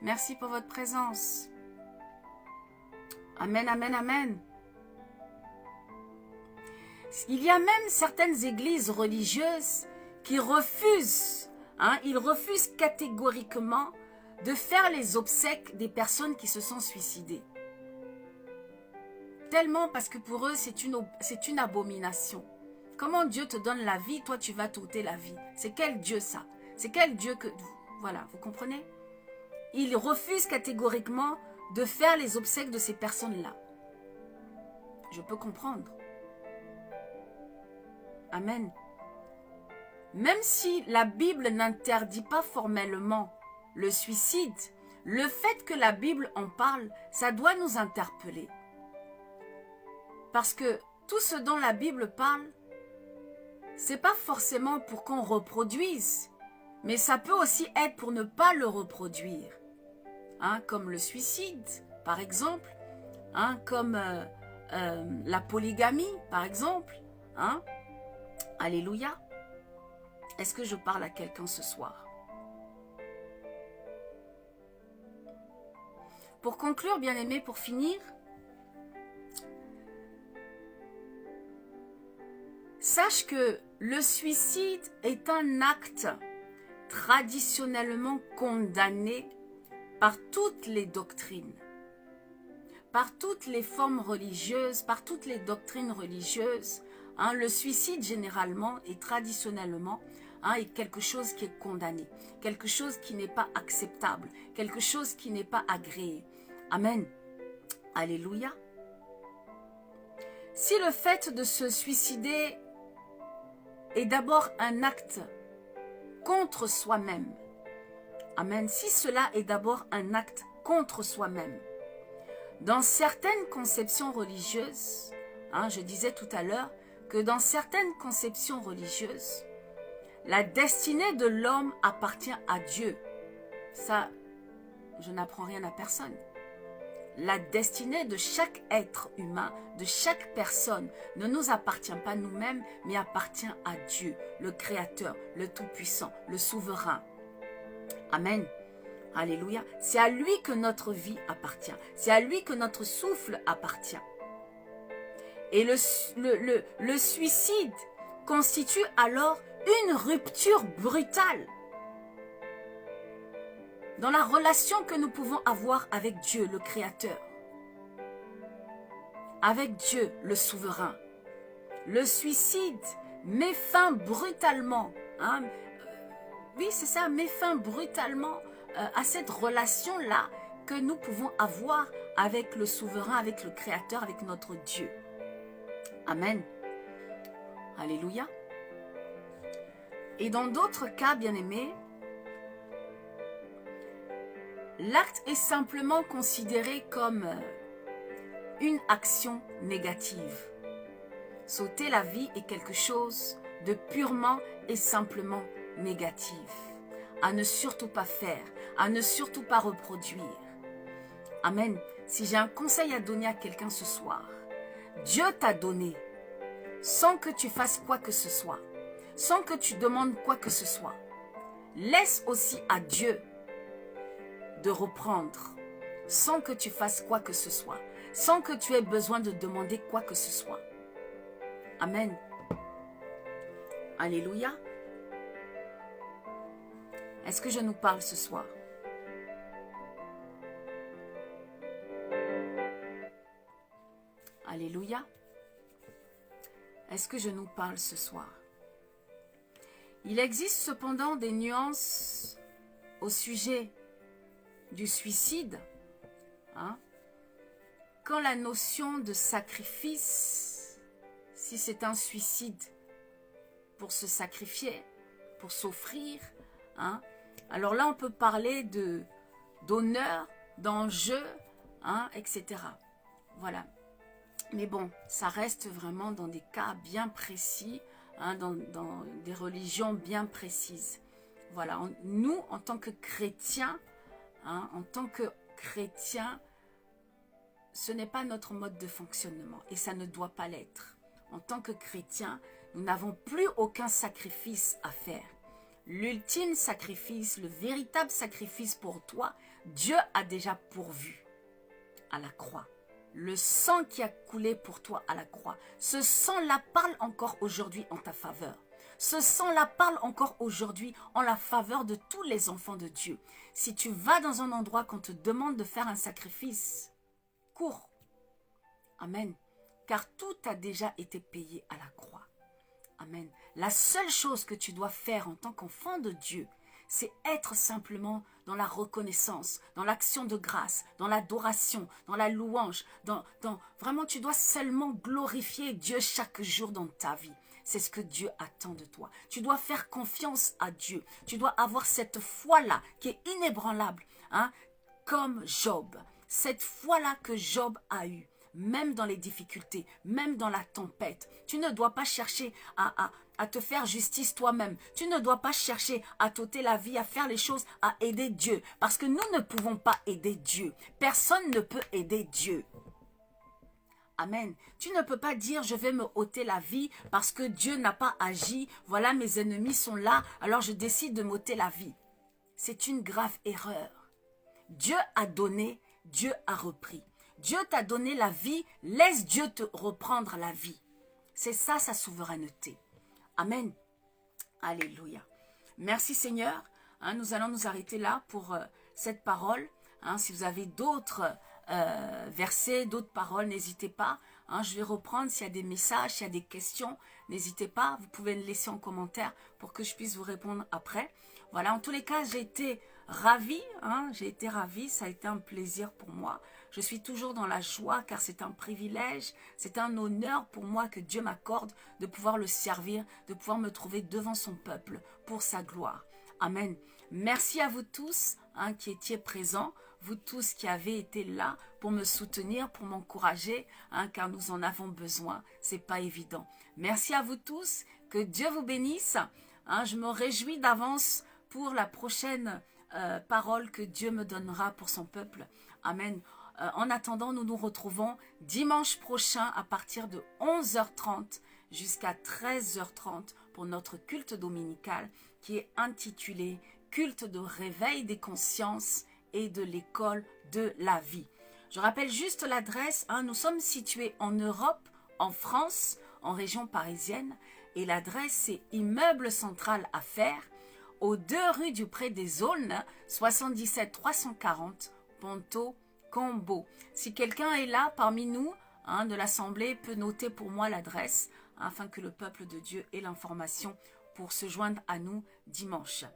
Merci pour votre présence. Amen, amen, amen. Il y a même certaines églises religieuses qui refusent, ils refusent catégoriquement de faire les obsèques des personnes qui se sont suicidées. Tellement parce que pour eux, c'est une abomination. Comment Dieu te donne la vie, toi tu vas t'ôter la vie? C'est quel Dieu ça? C'est quel Dieu que... Voilà, vous comprenez? Ils refusent catégoriquement de faire les obsèques de ces personnes-là. Je peux comprendre. Amen. Même si la Bible n'interdit pas formellement le suicide, le fait que la Bible en parle, ça doit nous interpeller. Parce que tout ce dont la Bible parle, c'est pas forcément pour qu'on reproduise, mais ça peut aussi être pour ne pas le reproduire. Hein, comme le suicide, par exemple, hein, comme la polygamie, par exemple. Hein. Alléluia. Est-ce que je parle à quelqu'un ce soir? Pour conclure, bien-aimés, pour finir, sache que le suicide est un acte traditionnellement condamné par toutes les doctrines, par toutes les formes religieuses, par toutes les doctrines religieuses. Hein, le suicide, généralement et traditionnellement, hein, est quelque chose qui est condamné, quelque chose qui n'est pas acceptable, quelque chose qui n'est pas agréé. Amen. Alléluia. Si le fait de se suicider est d'abord un acte contre soi-même, amen, si cela est d'abord un acte contre soi-même, dans certaines conceptions religieuses, hein, je disais tout à l'heure que dans certaines conceptions religieuses, la destinée de l'homme appartient à Dieu. Ça, je n'apprends rien à personne. La destinée de chaque être humain, de chaque personne, ne nous appartient pas nous-mêmes, mais appartient à Dieu, le Créateur, le Tout-Puissant, le Souverain. Amen. Alléluia. C'est à lui que notre vie appartient. C'est à lui que notre souffle appartient. Et le suicide constitue alors une rupture brutale dans la relation que nous pouvons avoir avec Dieu, le Créateur, avec Dieu, le Souverain. Le suicide met fin brutalement, hein, oui c'est ça, met fin brutalement à cette relation-là que nous pouvons avoir avec le Souverain, avec le Créateur, avec notre Dieu. Amen. Alléluia. Et dans d'autres cas, bien-aimés, l'acte est simplement considéré comme une action négative. S'ôter la vie est quelque chose de purement et simplement négatif. À ne surtout pas faire, à ne surtout pas reproduire. Amen. Si j'ai un conseil à donner à quelqu'un ce soir, Dieu t'a donné sans que tu fasses quoi que ce soit, sans que tu demandes quoi que ce soit. Laisse aussi à Dieu de reprendre sans que tu fasses quoi que ce soit, sans que tu aies besoin de demander quoi que ce soit. Amen. Alléluia. Est-ce que je nous parle ce soir? Alléluia. Est-ce que je nous parle ce soir? Il existe cependant des nuances au sujet du suicide. Hein? Quand la notion de sacrifice, si c'est un suicide pour se sacrifier, pour s'offrir, hein? Alors là on peut parler d'honneur, d'enjeu, hein, etc. Voilà. Mais bon, ça reste vraiment dans des cas bien précis, hein, dans des religions bien précises. Voilà, nous, en tant que chrétiens, hein, ce n'est pas notre mode de fonctionnement et ça ne doit pas l'être. En tant que chrétiens, nous n'avons plus aucun sacrifice à faire. L'ultime sacrifice, le véritable sacrifice pour toi, Dieu a déjà pourvu à la croix. Le sang qui a coulé pour toi à la croix, ce sang-là parle encore aujourd'hui en ta faveur. Ce sang-là parle encore aujourd'hui en la faveur de tous les enfants de Dieu. Si tu vas dans un endroit qu'on te demande de faire un sacrifice, cours. Amen. Car tout a déjà été payé à la croix. Amen. La seule chose que tu dois faire en tant qu'enfant de Dieu, c'est être simplement dans la reconnaissance, dans l'action de grâce, dans l'adoration, dans la louange. Vraiment, tu dois seulement glorifier Dieu chaque jour dans ta vie. C'est ce que Dieu attend de toi. Tu dois faire confiance à Dieu. Tu dois avoir cette foi-là qui est inébranlable, hein, comme Job. Cette foi-là que Job a eue, même dans les difficultés, même dans la tempête. Tu ne dois pas chercher à te faire justice toi-même. Tu ne dois pas chercher à t'ôter la vie, à faire les choses, à aider Dieu. Parce que nous ne pouvons pas aider Dieu. Personne ne peut aider Dieu. Amen. Tu ne peux pas dire je vais me ôter la vie parce que Dieu n'a pas agi. Voilà, mes ennemis sont là, alors je décide de m'ôter la vie. C'est une grave erreur. Dieu a donné, Dieu a repris. Dieu t'a donné la vie, laisse Dieu te reprendre la vie. C'est ça sa souveraineté. Amen. Alléluia. Merci Seigneur. Hein, nous allons nous arrêter là pour cette parole. Hein, si vous avez d'autres versets, d'autres paroles, n'hésitez pas. Hein, je vais reprendre s'il y a des messages, s'il y a des questions. N'hésitez pas, vous pouvez le laisser en commentaire pour que je puisse vous répondre après. Voilà, en tous les cas, j'ai été ravie. Hein, j'ai été ravie, ça a été un plaisir pour moi. Je suis toujours dans la joie car c'est un privilège, c'est un honneur pour moi que Dieu m'accorde de pouvoir le servir, de pouvoir me trouver devant son peuple pour sa gloire. Amen. Merci à vous tous hein, qui étiez présents, vous tous qui avez été là pour me soutenir, pour m'encourager, hein, car nous en avons besoin. C'est pas évident. Merci à vous tous, que Dieu vous bénisse. Hein, je me réjouis d'avance pour la prochaine parole que Dieu me donnera pour son peuple. Amen. En attendant, nous nous retrouvons dimanche prochain à partir de 11h30 jusqu'à 13h30 pour notre culte dominical qui est intitulé « Culte de réveil des consciences et de l'école de la vie ». Je rappelle juste l'adresse, hein, nous sommes situés en Europe, en France, en région parisienne et l'adresse c'est Immeuble Central Affaires, aux 2 rue du Pré des Aulnes, 77 340 Ponto, Combo. Si quelqu'un est là parmi nous hein, de l'Assemblée, peut noter pour moi l'adresse afin que le peuple de Dieu ait l'information pour se joindre à nous dimanche.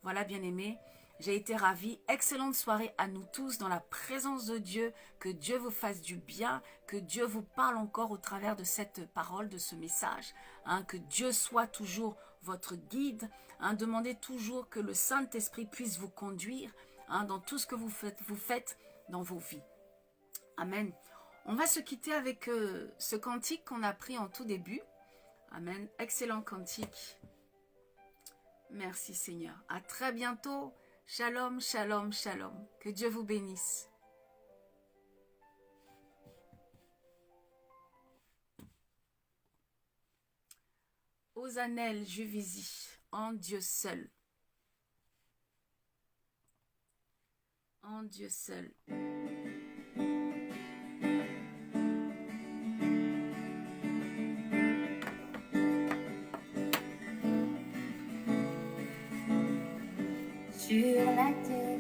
Voilà bien-aimés, j'ai été ravie. Excellente soirée à nous tous dans la présence de Dieu. Que Dieu vous fasse du bien, que Dieu vous parle encore au travers de cette parole, de ce message. Hein, que Dieu soit toujours votre guide. Hein, demandez toujours que le Saint-Esprit puisse vous conduire hein, dans tout ce que vous faites dans vos vies. Amen. On va se quitter avec ce cantique qu'on a pris en tout début. Amen. Excellent cantique. Merci Seigneur. À très bientôt. Shalom, shalom, shalom. Que Dieu vous bénisse. Hosanel, Juvisy, en Dieu seul. En Dieu seul. Sur la terre,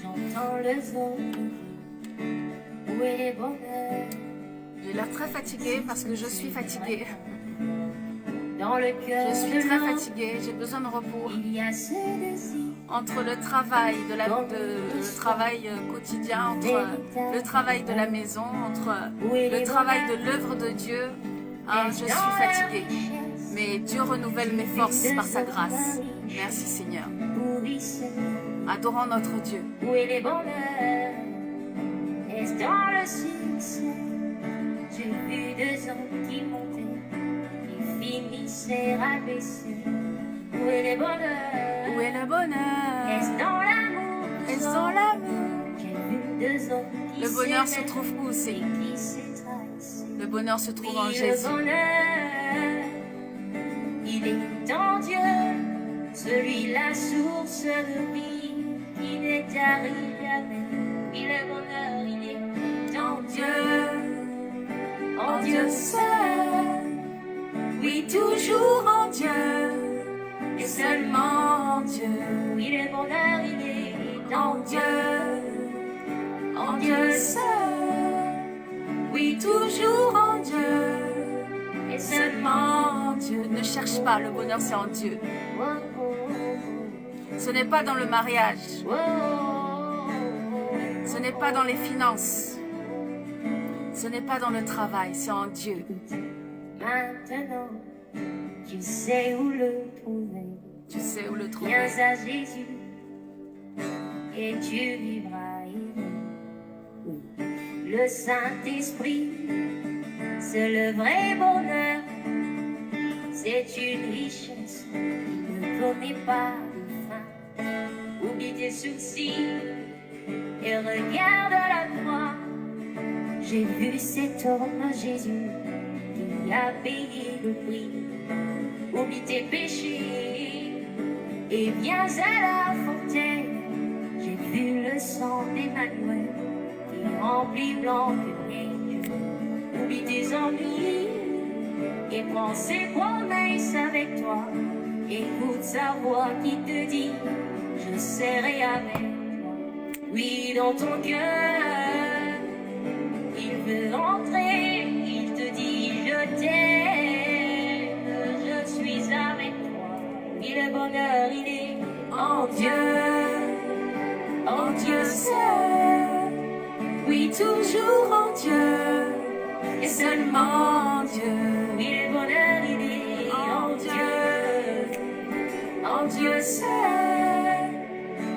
j'entends le vent. Où est le bonheur? J'ai l'air très fatiguée parce que je suis fatiguée. Dans le cœur Je suis très fatiguée, j'ai besoin de repos. il y a ce désir. Entre le travail, le travail quotidien, entre le travail de la maison, entre le travail de l'œuvre de Dieu, hein, je suis fatiguée. Mais Dieu renouvelle mes forces par sa grâce. Merci Seigneur. Adorons notre Dieu. Où est le bonheur? Est-ce dans le succès? J'ai vu 2 hommes qui montaient, qui finissaient rabaissés. Où est le bonheur? Où est le bonheur? Est-ce dans l'amour? Est-ce dans l'amour? J'ai vu 2 hommes qui Le bonheur se s'aimaient trouve où, et Seigneur? qui se trahissent. Le bonheur se trouve en Oui, Jésus. le bonheur, il est en Dieu, celui la source de vie, qui n'est jamais. Oui, le bonheur, il est en Dieu seul. Oui, toujours en Dieu, et seulement en Dieu. Oui, le bonheur, il est En Dieu seul. Oui, toujours en Dieu. et Seulement en Dieu. Ne cherche pas, le bonheur c'est en Dieu. Oh, oh, Ce n'est pas dans le mariage. oh, oh, Ce n'est pas dans les finances. Ce n'est pas dans le travail, c'est en Dieu. maintenant, tu sais où le trouver. Tu sais où le Viens trouver. à Jésus et tu vivras heureux. Le Saint-Esprit, c'est le vrai bonheur. C'est une richesse qui ne connaît pas de fin. Oublie tes soucis et regarde la croix. J'ai vu cet homme Jésus qui a payé le prix. Oublie tes péchés et viens à la fontaine. J'ai vu le sang d'Emmanuel qui remplit blanc que neige. Oublie tes ennuis et prends ses promesses avec toi. Écoute sa voix qui te dit je serai avec toi. Oui, dans ton cœur, il veut entrer. Il te dit je t'aime, je suis avec toi. Oui, le bonheur il est en Dieu seul. Oui, toujours en Dieu et seulement en Dieu. Oui, le bonheur il est en Dieu seul.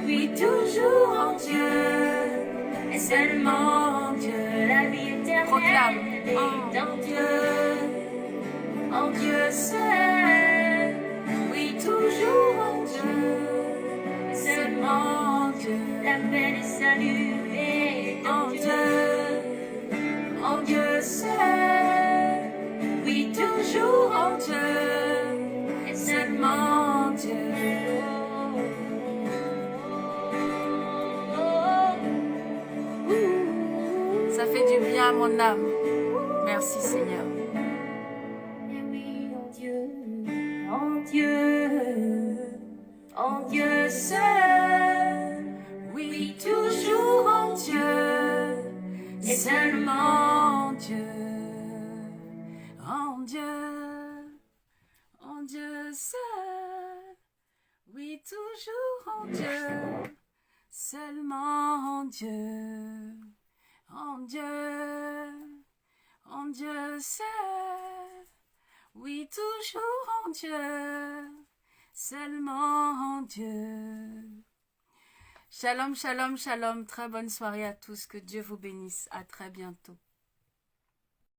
Oui, toujours en Dieu et seulement en Dieu. La vie éternelle Proclame. est en Dieu seul. Oui, toujours en Dieu et seulement en Dieu. La paix et le salut est en Dieu seul. Oui, toujours en Dieu et seulement en Dieu. Ça fait du bien à mon âme. Merci Seigneur. Et oui, en Dieu, en Dieu seul. Oui, toujours en Dieu et seulement en Dieu. En Dieu seul. Oui, toujours en Dieu, seulement en Dieu. En Dieu seul. Oui, toujours en Dieu, seulement en Dieu. Shalom, shalom, shalom. Très bonne soirée à tous. Que Dieu vous bénisse. À très bientôt.